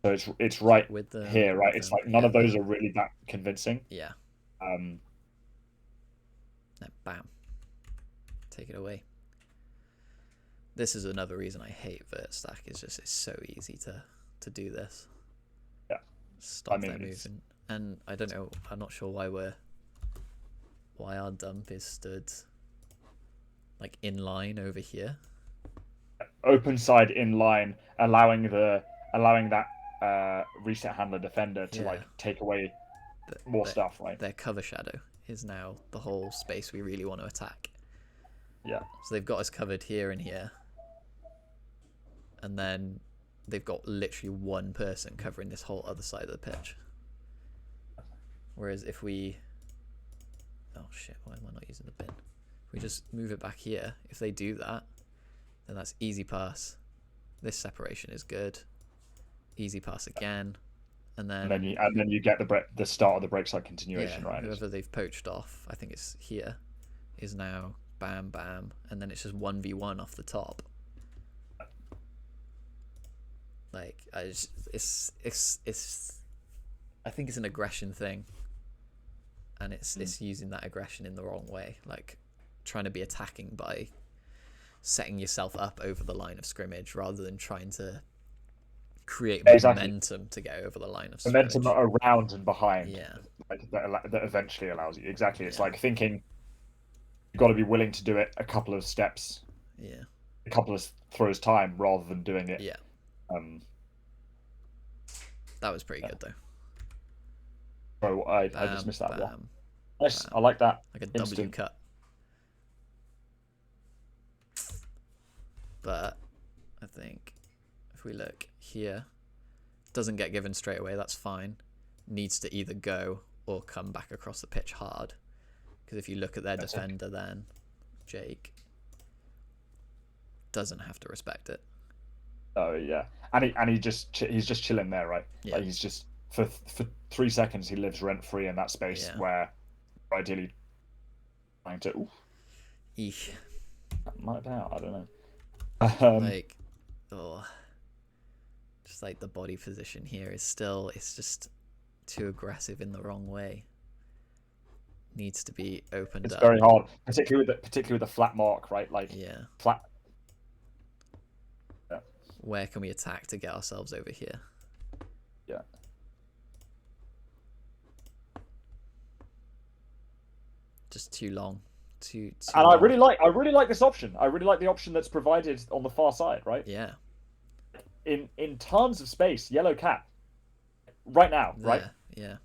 So it's right here, right? It's like none of those are really that convincing. Yeah. Bam. Take it away. This is another reason I hate vert stack. It's so easy to do this. Yeah. Stop their movement. And I don't know. I'm not sure why our dump is stood like in line over here. Open side in line, allowing that reset handler defender to like take away more stuff, right? Their cover shadow is now the whole space we really want to attack. Yeah. So they've got us covered here and here, and then they've got literally one person covering this whole other side of the pitch. Whereas if we, oh shit, why am I not using the bin? If we just move it back here, if they do that, then that's easy pass. This separation is good. Easy pass again, and then you get the start of the breakside continuation, right? Whoever they've poached off, I think it's here, is now bam bam, and then it's just 1v1 off the top. Like I think it's an aggression thing, and it's using that aggression in the wrong way, like trying to be attacking by setting yourself up over the line of scrimmage rather than trying to create momentum to get over the line of scrimmage. Momentum around and behind, that eventually allows you. Exactly, it's like thinking you've got to be willing to do it a couple of steps, a couple of throws time, rather than doing it. That was pretty good though. Oh, I just missed that one. Nice, I like that. Like a W cut. But I think if we look here, doesn't get given straight away, that's fine. Needs to either go or come back across the pitch hard. Because if you look at their defender, then Jake doesn't have to respect it. Oh yeah, and he's just chilling there, right? Yeah. Like he's just for 3 seconds he lives rent free in that space where ideally trying to. Eesh. Might be out. I don't know. Like, just like the body position here is still, it's just too aggressive in the wrong way. Needs to be opened up. It's very hard, particularly with the flat mark, right? Like flat. Yeah. Where can we attack to get ourselves over here? Yeah. Just too long. Too and long. I really like this option. I really like the option that's provided on the far side, right? Yeah. In tons of space, yellow cat. Right now, there, right? Yeah.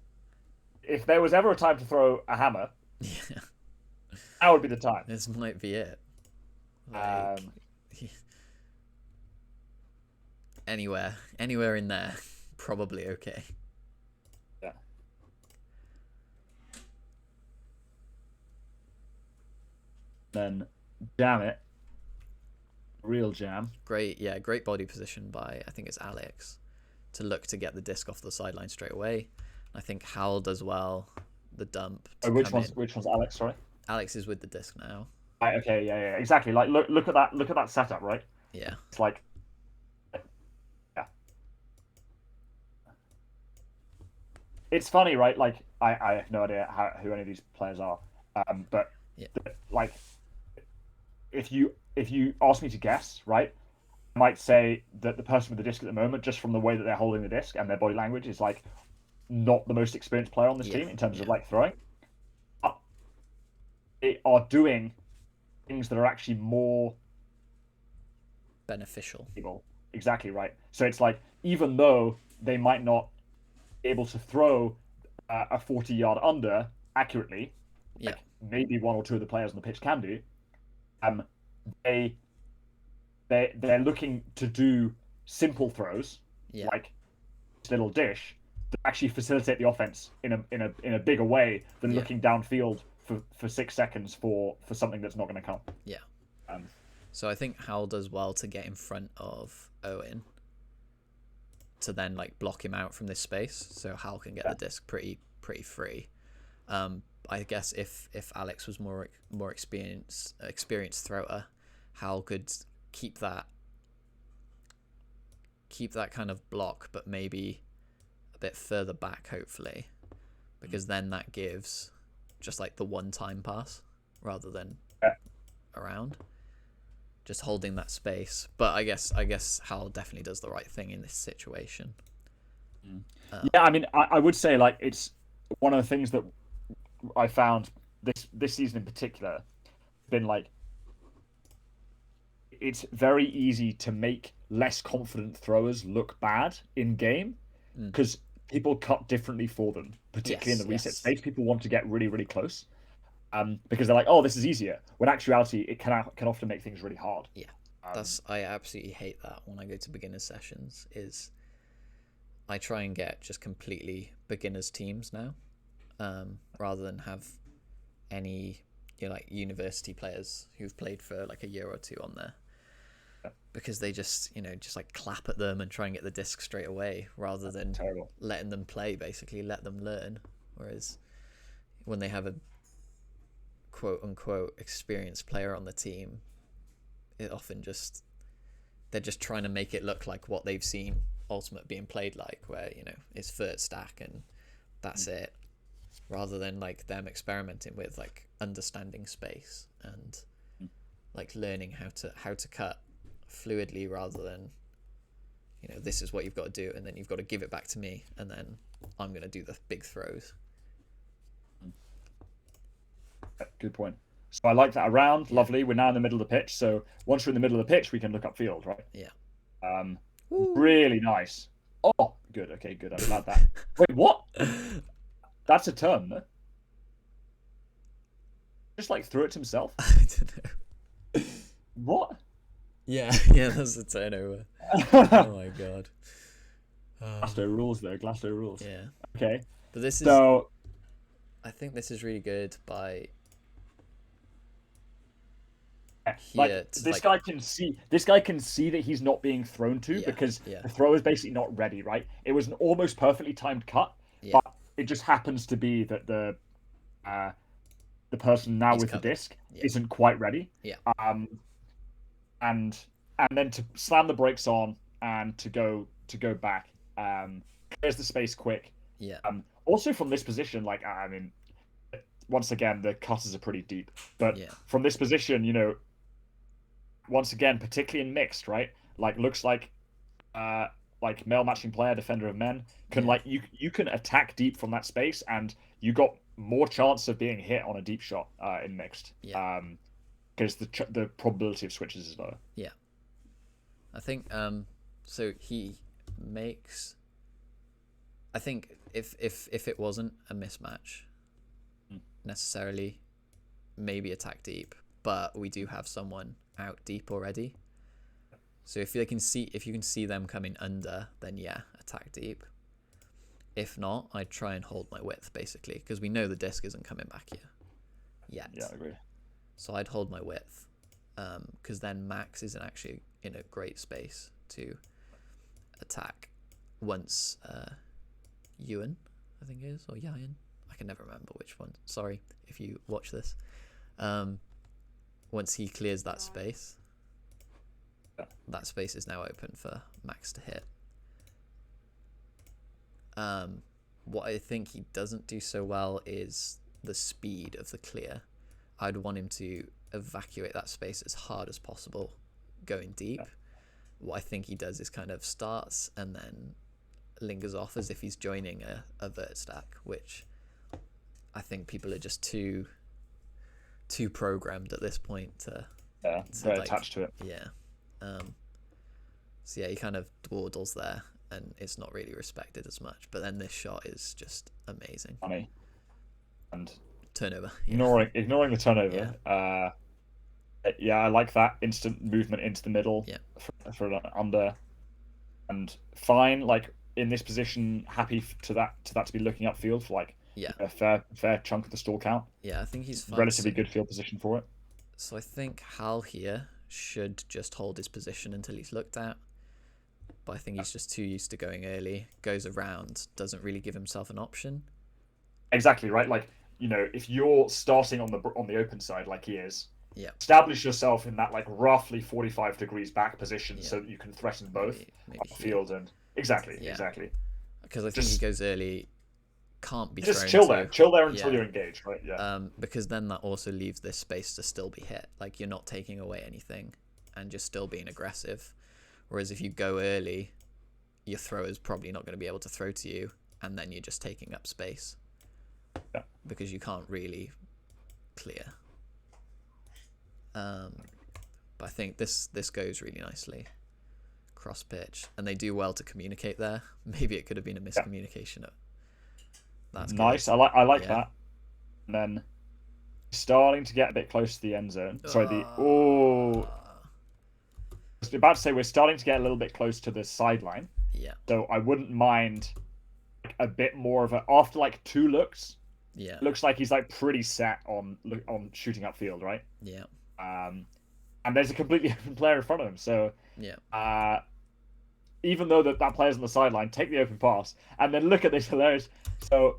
If there was ever a time to throw a hammer, that would be the time. This might be it. Like, anywhere in there, probably okay. Yeah. Then jam it. Real jam. Great body position by, I think it's Alex, to look to get the disc off the sideline straight away. I think Hal does well. The dump. Which one's Alex? Sorry. Alex is with the disc now. Right, okay, yeah, exactly. Like look at that setup, right? Yeah. It's like, yeah. It's funny, right? Like I have no idea who any of these players are, but like if you ask me to guess, right, I might say that the person with the disc at the moment, just from the way that they're holding the disc and their body language, is like not the most experienced player on this team in terms of like throwing. They are doing things that are actually more beneficial. Exactly right. So it's like, even though they might not be able to throw a 40-yard under accurately, like maybe one or two of the players on the pitch can do, they're looking to do simple throws, like this little dish, that actually facilitate the offense in a bigger way than looking downfield for 6 seconds for something that's not going to come. Yeah. So I think Hal does well to get in front of Owen to then like block him out from this space, so Hal can get the disc pretty free. I guess if Alex was more experienced thrower, Hal could keep that kind of block, but maybe a bit further back, hopefully, because then that gives just like the one-time pass rather than around, just holding that space. But I guess Hal definitely does the right thing in this situation. Yeah, I mean, I would say like it's one of the things that I found this season in particular been like, it's very easy to make less confident throwers look bad in game because people cut differently for them, particularly in the reset stage. People want to get really, really close because they're like, oh, this is easier. When actuality, it can often make things really hard. Yeah, I absolutely hate that when I go to beginner sessions. Is I try and get just completely beginners teams now, rather than have any like university players who've played for like a year or two on there, because they just just like clap at them and try and get the disc straight away rather than letting them play, basically let them learn. Whereas when they have a quote unquote experienced player on the team, it often they're just trying to make it look like what they've seen Ultimate being played like, where it's third stack and that's it, rather than like them experimenting with like understanding space and like learning how to cut fluidly, rather than this is what you've got to do and then you've got to give it back to me and then I'm going to do the big throws. Good point. So I like that around. Lovely. We're now in the middle of the pitch, so once we're in the middle of the pitch we can look upfield, right? Yeah. Really nice. Oh, good. Okay, good. I'm glad that. Wait, what? That's a turn, no? Just like threw it to himself. I don't know. What? Yeah, that's a turnover. Oh my god. Glasto rules though. Glasto rules. Yeah. Okay. But this is. So. I think this is really good by. Like this guy can see. This guy can see that he's not being thrown to because the throw is basically not ready. Right. It was an almost perfectly timed cut, but it just happens to be that the person now with the disc isn't quite ready. Yeah. And then to slam the brakes on and to go back, clears the space quick. Yeah. Also from this position, like I mean, once again the cutters are pretty deep, but from this position, once again, particularly in mixed, right? Like looks like male matching player, defender of men can like you can attack deep from that space, and you got more chance of being hit on a deep shot in mixed. Yeah. Because the probability of switches is lower. Yeah. I think so he makes. I think if it wasn't a mismatch necessarily, maybe attack deep, but we do have someone out deep already. So if you can see them coming under, then attack deep. If not, I'd try and hold my width basically, because we know the disc isn't coming back here yet. Yeah, I agree. So I'd hold my width, because then Max isn't actually in a great space to attack once Ewan, I think it is, or Yayan. I can never remember which one. Sorry if you watch this. Once he clears that space, that space is now open for Max to hit. What I think he doesn't do so well is the speed of the clear. I'd want him to evacuate that space as hard as possible, going deep. What I think he does is kind of starts and then lingers off as if he's joining a vert stack, which I think people are just too programmed at this point to very attached to it. Yeah. So he kind of dawdles there, and it's not really respected as much. But then this shot is just amazing. Funny. And turnover. Ignoring the turnover. Yeah. I like that instant movement into the middle for an under, and fine. Like in this position, happy to that to be looking upfield for like a fair chunk of the stall count. Yeah, I think he's fine. Relatively good field position for it. So I think Hal here should just hold his position until he's looked at. But I think he's just too used to going early, goes around, doesn't really give himself an option. Exactly, right? Like, if you're starting on the open side like he is, establish yourself in that like roughly 45 degrees back position so that you can threaten both upfield and exactly. Because I think he goes early, can't be just thrown chill there until you're engaged, right? Because then that also leaves this space to still be hit. Like you're not taking away anything and just still being aggressive. Whereas if you go early, your thrower is probably not going to be able to throw to you, and then you're just taking up space because you can't really clear. But I think this goes really nicely cross pitch, and they do well to communicate there. Maybe it could have been a miscommunication. That's nice. Good. I like that. And then starting to get a bit close to the end zone. Sorry, I was about to say we're starting to get a little bit close to the sideline. Yeah. So I wouldn't mind a bit more of after like 2 looks, Yeah. It looks like he's like pretty set on shooting upfield, right? Yeah. And there's a completely open player in front of him. So yeah, even though that player's on the sideline, take the open pass, and then look at this hilarious. So,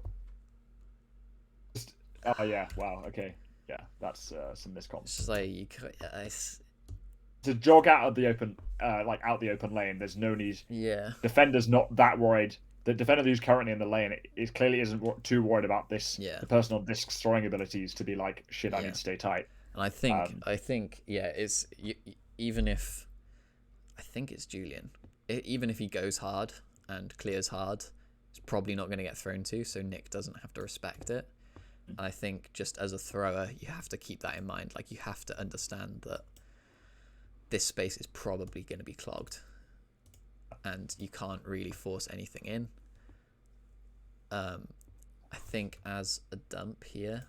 oh yeah, wow, okay, yeah, that's some miscomms. It's just like to jog out of the open, like out the open lane. There's no need. Yeah. Defender's not that worried. The defender who's currently in the lane is clearly isn't too worried about this. Yeah. The person on disc's throwing abilities to be like, shit, I need to stay tight. And I think, yeah, it's even if I think it's Julian, even if he goes hard and clears hard, it's probably not going to get thrown to, so Nick doesn't have to respect it. And I think just as a thrower, you have to keep that in mind. Like, you have to understand that this space is probably going to be clogged, and you can't really force anything in. I think as a dump here,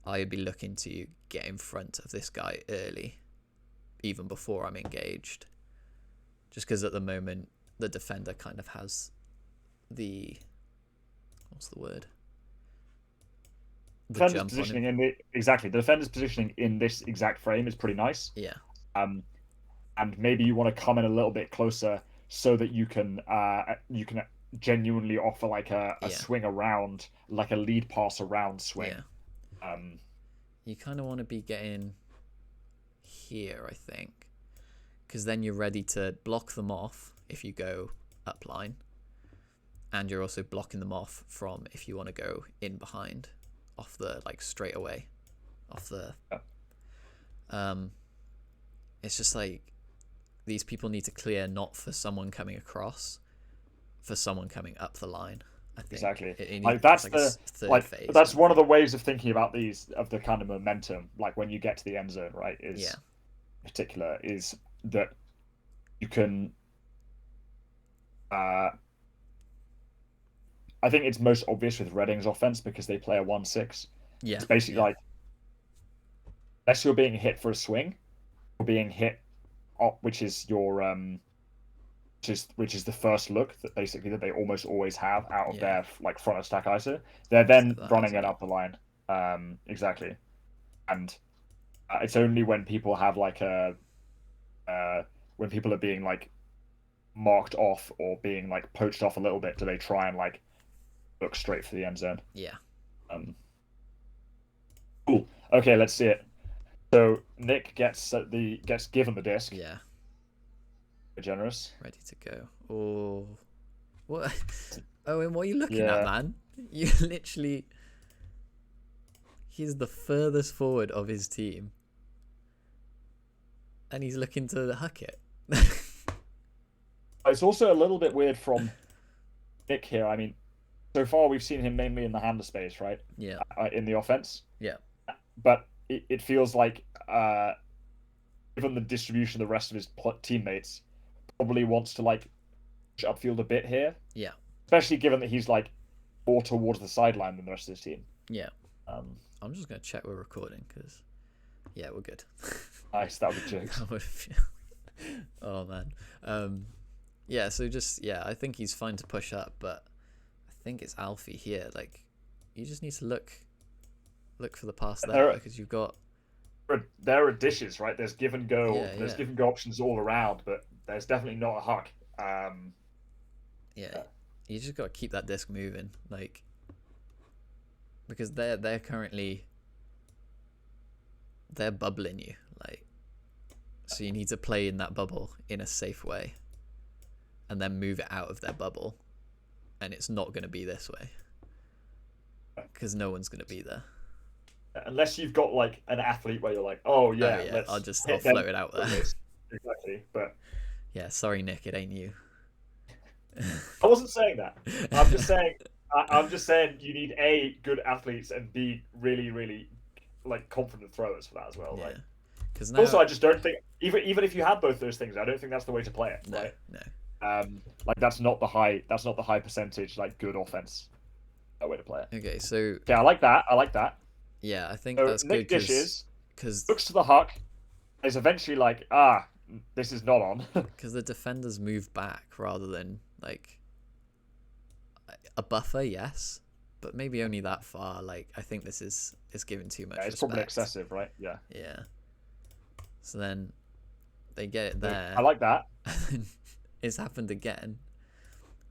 I would be looking to get in front of this guy early, even before I'm engaged. Just because at the moment, the defender kind of has the... What's the word? The defender's positioning in the... Exactly. The defender's positioning in this exact frame is pretty nice. Yeah. And maybe you want to come in a little bit closer so that you can genuinely offer like a swing around, like a lead pass around swing. Yeah. You kind of want to be getting here, I think, because then you're ready to block them off if you go up line, and you're also blocking them off from if you want to go in behind, off the like straight away, off the. It's just like these people need to clear not for someone coming across, for someone coming up the line. I think exactly. Like that's like the like phase. That's one of the ways of thinking about these, of the kind of momentum. Like when you get to the end zone, right? Is particular is that you can. I think it's most obvious with Reading's offense because they play a 1-6. Yeah, it's basically like unless you're being hit for a swing, or being hit, which is your which is the first look that basically that they almost always have out of their like front of stack ISO. They're then running it up the line. Exactly. And it's only when people have like when people are being like marked off or being like poached off a little bit do they try and like look straight for the end zone. Yeah. Cool. Okay, let's see it. So Nick gets given the disc. Yeah. Generous. Ready to go. Oh, what? Owen, what are you looking at, man? You literally... He's the furthest forward of his team. And he's looking to huck it. It's also a little bit weird from Nick here. I mean, so far we've seen him mainly in the hander space, right? Yeah. In the offense. Yeah. But it feels like, given the distribution of the rest of his teammates, probably wants to like push upfield a bit here. Yeah. Especially given that he's like more towards the sideline than the rest of his team. Yeah. I'm just gonna check we're recording because, yeah, we're good. Nice, that would be jokes. Oh man. Yeah. So just I think he's fine to push up, but I think it's Alfie here. Like, you just need to look for the pass there because you've got. There are dishes, right? There's give and go. There's give and go options all around, but there's definitely not a huck. You just got to keep that disc moving, like, because they're currently bubbling you, like, so you need to play in that bubble in a safe way, and then move it out of their bubble, and it's not going to be this way because no one's going to be there. Unless you've got like an athlete where you're like, oh yeah, I'll float it out there. Exactly, but yeah, sorry Nick, it ain't you. I wasn't saying that. I'm just saying you need good athletes and really, really like confident throwers for that as well. Right? Because also I just don't think even if you had both those things, I don't think that's the way to play it. Right? No. Like that's not the high percentage like good offense way to play it. Okay, so I like that. Yeah, I think so that's Nick good because looks to the huck is eventually like, this is not on. Because the defenders move back rather than like a buffer, yes, but maybe only that far. Like, I think this is giving too much it's respect. probably excessive, right? Yeah. Yeah. So then they get it there. I like that. It's happened again.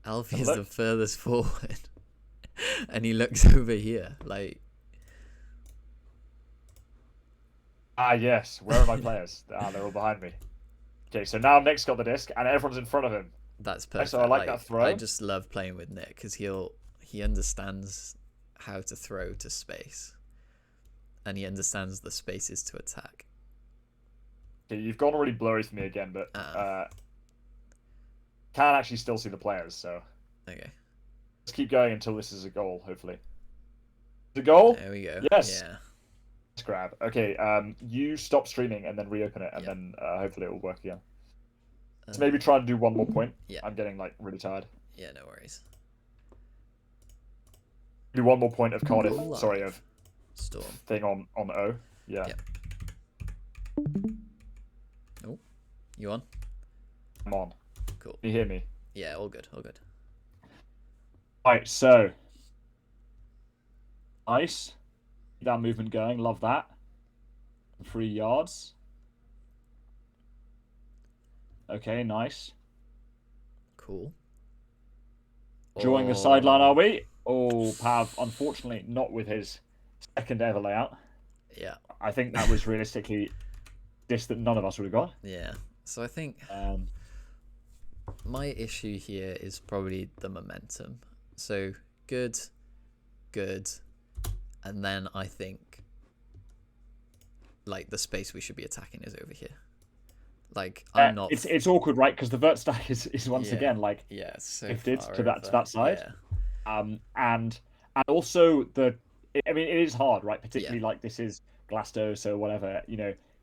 Alfie is Look. the furthest forward. And he looks over here, like... Yes. Where are my players? They're all behind me. Okay, so now Nick's got the disc, and everyone's in front of him. That's perfect. So I like that throw. I just love playing with Nick, because he understands how to throw to space. And he understands the spaces to attack. Okay, you've gone really blurry for me again, but can actually still see the players, so... Okay. Let's keep going until this is a goal, hopefully. The goal? There we go. Yes. Yeah. Let's grab. Okay, you stop streaming and then reopen it, and then hopefully it will work again. So maybe try and do one more point. Yeah. I'm getting, like, really tired. Yeah, no worries. Do one more point of Cardiff. Live. Sorry, of Storm. Thing on O. Yeah. Yep. Oh, you on? I'm on. Cool. Can you hear me? Yeah, all good, all good. Right, so... Nice. Keep that movement going. Love that. 3 yards. Okay, nice. Cool. Enjoying the sideline, are we? Oh, Pav, unfortunately, not with his second ever layout. Yeah. I think that was realistically this that none of us would have got. Yeah. So I think my issue here is probably the momentum. So good, and then I think like the space we should be attacking is over here. Like I'm not. It's awkward, right? Because the vert stack is once again like so shifted far to that side. Yeah. And also I mean, it is hard, right? Particularly like this is Glasto, so whatever,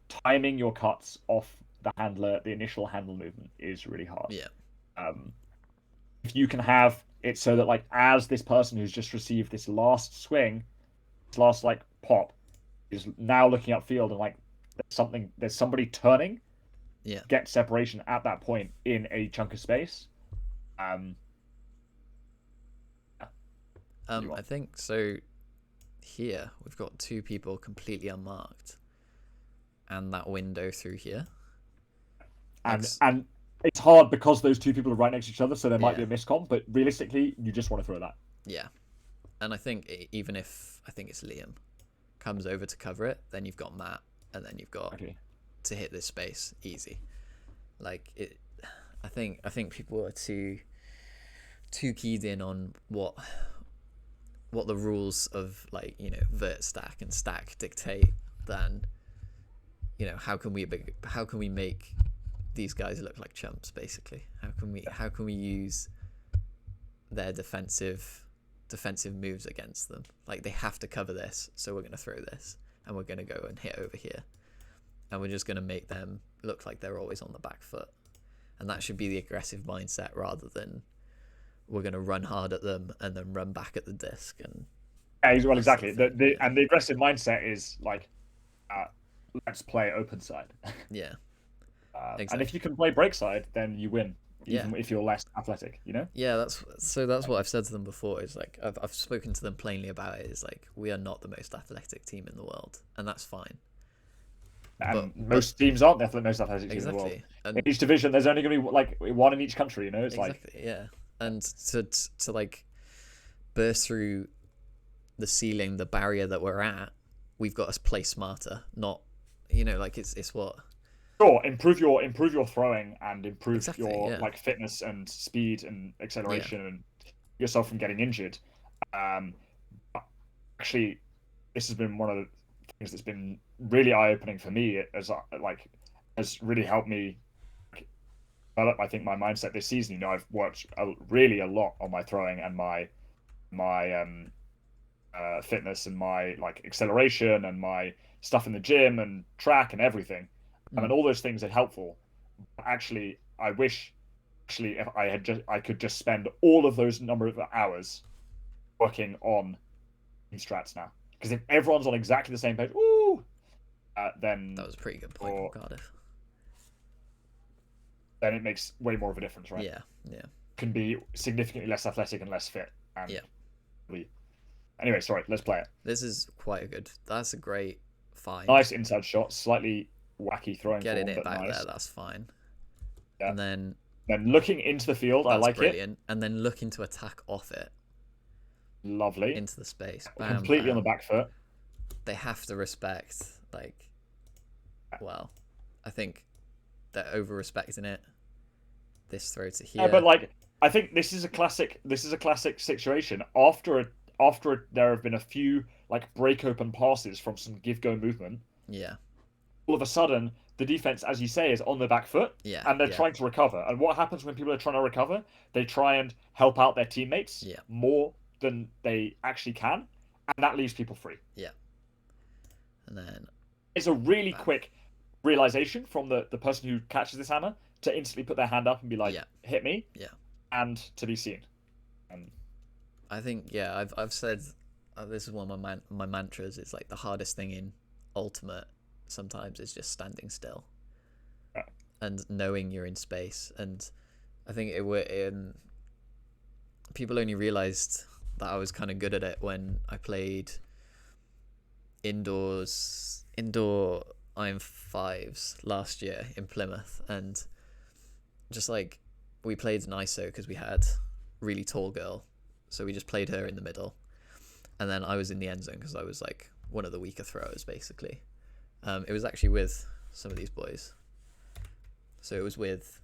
timing your cuts off the handler, the initial handle movement is really hard. Yeah. If you can have it so that like as this person who's just received this last swing, this last like pop, is now looking upfield and like there's somebody turning. Yeah. Get separation at that point in a chunk of space. I think so. Here we've got 2 people completely unmarked, and that window through here. And it's hard because those 2 people are right next to each other, so there might be a miscom. But realistically, you just want to throw that. Yeah, and I think even if I think it's Liam comes over to cover it, then you've got Matt, and then you've got to hit this space easy. Like it, I think people are too keyed in on what the rules of like vert stack and stack dictate than how can we make these guys look like chumps basically. How can we use their defensive moves against them? Like they have to cover this, so we're going to throw this and we're going to go and hit over here, and we're just going to make them look like they're always on the back foot. And that should be the aggressive mindset rather than we're going to run hard at them and then run back at the disc. And well, exactly. And the aggressive mindset is like, let's play open side. Yeah. Exactly. And if you can play break side, then you win. Even if you're less athletic, Yeah, that's what I've said to them before. Is like I've spoken to them plainly about it. Is like we are not the most athletic team in the world, and that's fine. And most teams aren't the most athletic team in the world. And in each division, there's only going to be like 1 in each country. It's and to like burst through the ceiling, the barrier that we're at, we've got to play smarter. Not like it's what. Sure, improve your throwing and improve your like fitness and speed and acceleration and yourself from getting injured. Actually, this has been one of the things that's been really eye-opening for me as has really helped me develop, I think, my mindset this season. I've worked really a lot on my throwing and my fitness and my like acceleration and my stuff in the gym and track and everything. And all those things are helpful. Actually, I wish if I could just spend all of those number of hours working on team strats now. Because if everyone's on exactly the same page, then that was a pretty good point from Cardiff. Then it makes way more of a difference, right? Yeah. Can be significantly less athletic and less fit. And Anyway, sorry, let's play it. This is quite a good. That's a great find. Nice inside shot, slightly wacky throwing Getting form, it but back nice. there, that's fine. Yeah. And then looking into the field, I like brilliant. it. And then looking to attack off it. Lovely. Into the space. Bam, completely bam. on the back foot. They have to respect, like, well, I think they're over respecting it. This throw to here. Yeah, but like, I think this is a classic situation. After there have been a few like break open passes from some give go movement. Yeah. All of a sudden, the defense, as you say, is on the back foot. Yeah. And they're trying to recover. And what happens when people are trying to recover? They try and help out their teammates more than they actually can, and that leaves people free. Yeah. And then it's a really quick realization from the person who catches this hammer to instantly put their hand up and be like, hit me. Yeah. And to be seen. I think, I've said, this is one of my mantras. It's like the hardest thing in Ultimate sometimes is just standing still and knowing you're in space. And I think people only realized that I was kind of good at it when I played indoor Iron 5s last year in Plymouth, and just like we played an ISO because we had really tall girl, so we just played her in the middle, and then I was in the end zone because I was like one of the weaker throwers basically. It was actually with some of these boys, so it was with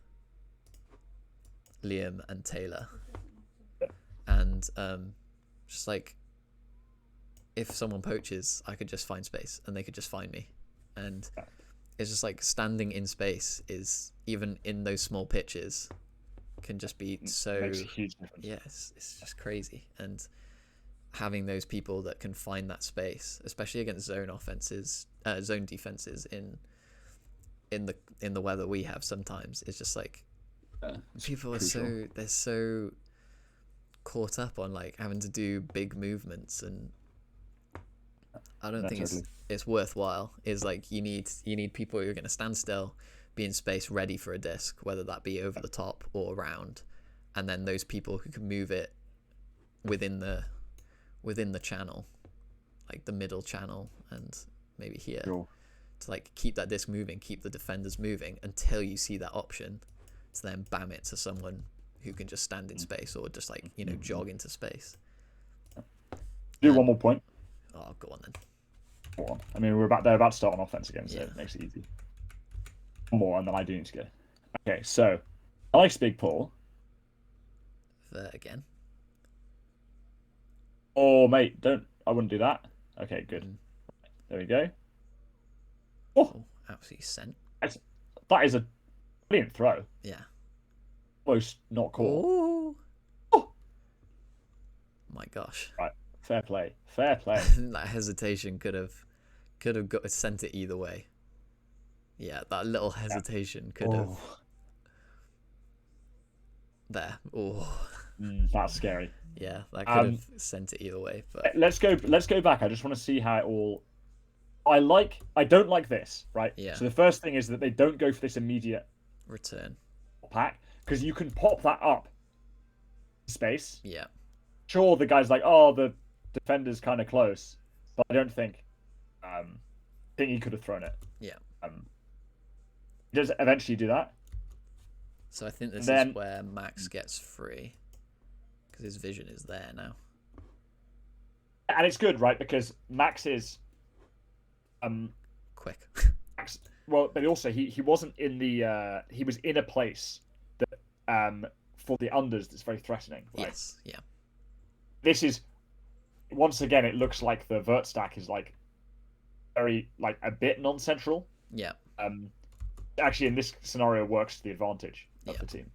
Liam and Taylor, and just like if someone poaches, I could just find space and they could just find me. And it's just like standing in space is, even in those small pitches, can just be so... Makes a huge difference. Yes, it's just crazy. And having those people that can find that space, especially against zone defenses in the weather we have sometimes, is just like people are they're so caught up on like having to do big movements, and I don't think it's worthwhile. Is like you need people who are going to stand still, be in space, ready for a disc, whether that be over the top or around, and then those people who can move it within the channel, like the middle channel, and maybe here to like keep that disc moving, keep the defenders moving until you see that option to then bam it to someone who can just stand in space or just like jog into space. Do one more point. Oh, go on then. Go on. I mean, they're about to start on offense again, so it makes it easy. One more, and then I do need to go. Okay, so Alex Big Paul. There again. Oh, mate, I wouldn't do that. Okay, good. There we go. Oh, absolutely sent. That is a brilliant throw. Yeah. Almost not caught. Oh. My gosh. Right. Fair play. Fair play. That hesitation could have sent it either way. Yeah, that little hesitation could have. There. Oh. That's scary. Yeah, that could have sent it either way. But let's go back. I just want to see how it all. I don't like this, right? Yeah. So the first thing is that they don't go for this immediate return pack, because you can pop that up in space. Yeah. Sure, the guy's like, oh, the defender's kind of close, but I don't think he could have thrown it. Yeah. He does eventually do that. So I think this is where Max gets free, because his vision is there now. And it's good, right? Because Max is quick. Max, well, but also he wasn't in the he was in a place that for the unders that's very threatening. Right? Yes. Yeah. This is, once again, it looks like the vert stack is like very like a bit non-central. Yeah. Actually, in this scenario, works to the advantage of the team.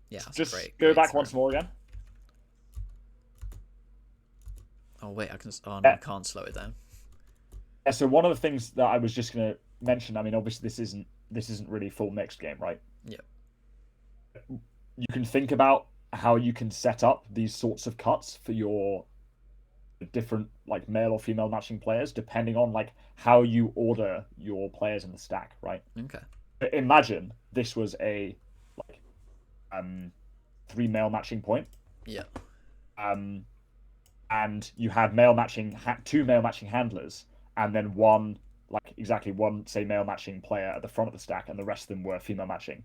Yeah. Just great back throw. once more again. Oh wait, I can. Oh no, I can't slow it down. Yeah. So one of the things that I was just going to mention. I mean, obviously, this isn't really a full mixed game, right? Yeah. You can think about how you can set up these sorts of cuts for your different like male or female matching players, depending on like how you order your players in the stack, right? Okay. Imagine this was a like 3 male matching point. Yeah. And you had male matching 2 male matching handlers, and then one say male matching player at the front of the stack, and the rest of them were female matching.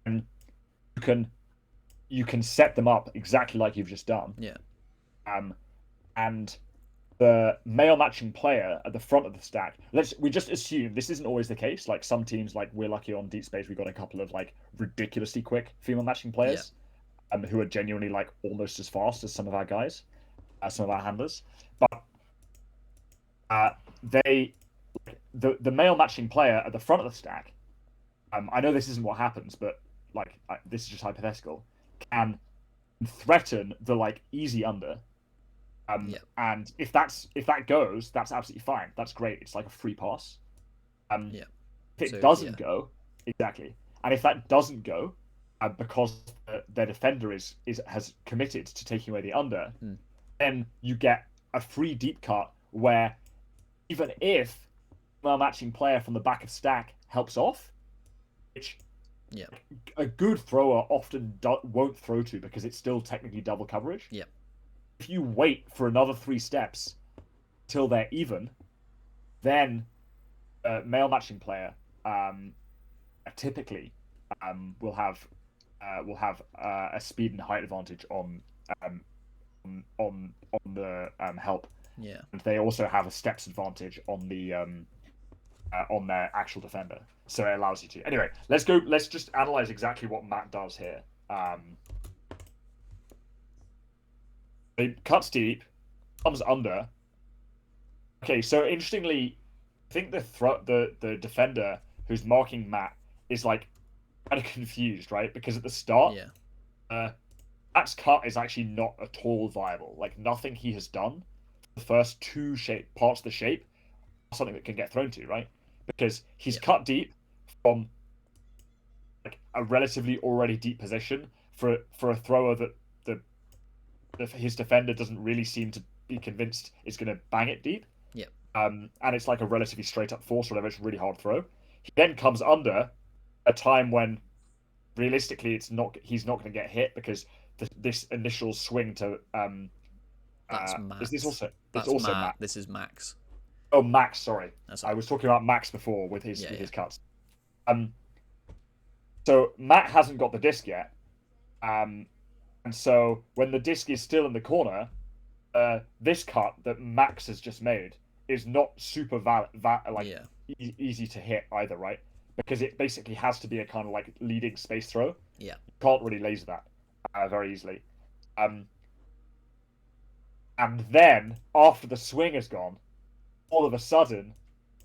And you can set them up exactly like you've just done. Yeah. And the male matching player at the front of the stack. We just assume this isn't always the case. Like some teams, like we're lucky on Deep Space, we got a couple of like ridiculously quick female matching players, who are genuinely like almost as fast as some of our guys, some of our handlers. But the male matching player at the front of the stack. I know this isn't what happens, but like this is just hypothetical. Can threaten the like easy under. And if that goes, that's absolutely fine. That's great. It's like a free pass. If it doesn't go, exactly. And if that doesn't go, because their defender has committed to taking away the under, then you get a free deep cut where even if the matching player from the back of stack helps off, which a good thrower often won't throw to because it's still technically double coverage. If you wait for another 3 steps till they're even, then a male matching player typically will have a speed and height advantage on the help. And they also have a steps advantage on the on their actual defender. So it allows you to. Anyway, let's just analyze exactly what Matt does here. It cuts deep, comes under. Okay, so interestingly, I think the defender who's marking Matt is like kind of confused, right? Because at the start, Matt's cut is actually not at all viable. Like nothing he has done, the first 2 parts of the shape, are something that can get thrown to, right? Because he's cut deep from like a relatively already deep position for a thrower that his defender doesn't really seem to be convinced is going to bang it deep. And it's like a relatively straight up force, whatever. It's a really hard throw. He then comes under a time when realistically he's not going to get hit because this initial swing to that's Max. Is this also? That's it's also Matt. Max. This is Max. Oh, Max. Sorry, That's I was talking about Max before with his cuts. So Matt hasn't got the disc yet. And so when the disc is still in the corner, this cut that Max has just made is not super easy to hit either, right? Because it basically has to be a kind of like leading space throw. You can't really laser that very easily. And then after the swing is gone, all of a sudden,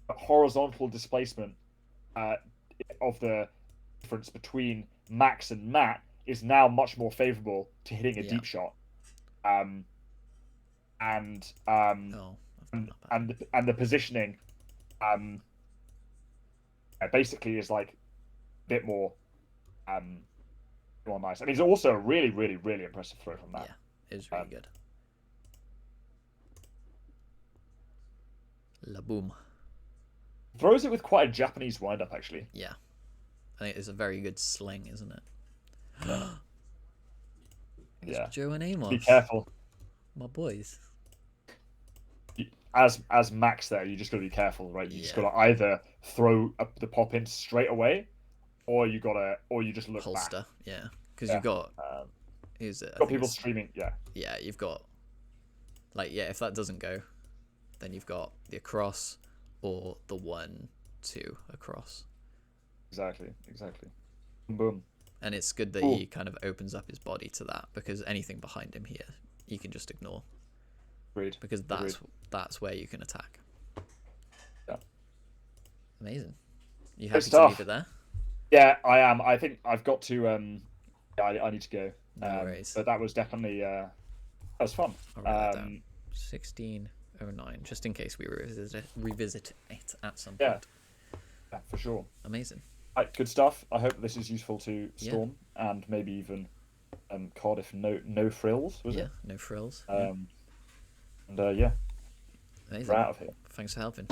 the horizontal displacement of the difference between Max and Matt is now much more favorable to hitting a deep shot. And the positioning basically is like a bit more nice. And he's also a really, really, really impressive throw from that. Yeah, it's really good. La boom. Throws it with quite a Japanese wind-up, actually. Yeah. I think it's a very good sling, isn't it? Yeah. Joe and Amos. Be careful. My boys. As Max there, you just got to be careful, right? You just got to either throw the pop in straight away, or you just look Holster, back. yeah. Because you've got... who's it? Got people streaming, Yeah, you've got... Like, if that doesn't go, then you've got the across or the 1-2 across. Exactly. Boom. And it's good that he kind of opens up his body to that, because anything behind him here, you can just ignore. Agreed. Because that's where you can attack. Yeah. Amazing. You happy to leave it there? Yeah, I am. I think I've got to. I need to go. No worries. But that was definitely that was fun. I'll write that down. 1609, just in case we revisit it at some point. Yeah, for sure. Amazing. Right, good stuff. I hope this is useful to Storm and maybe even Cardiff. No frills, was it? No frills. And Amazing. we're out of here. Thanks for helping.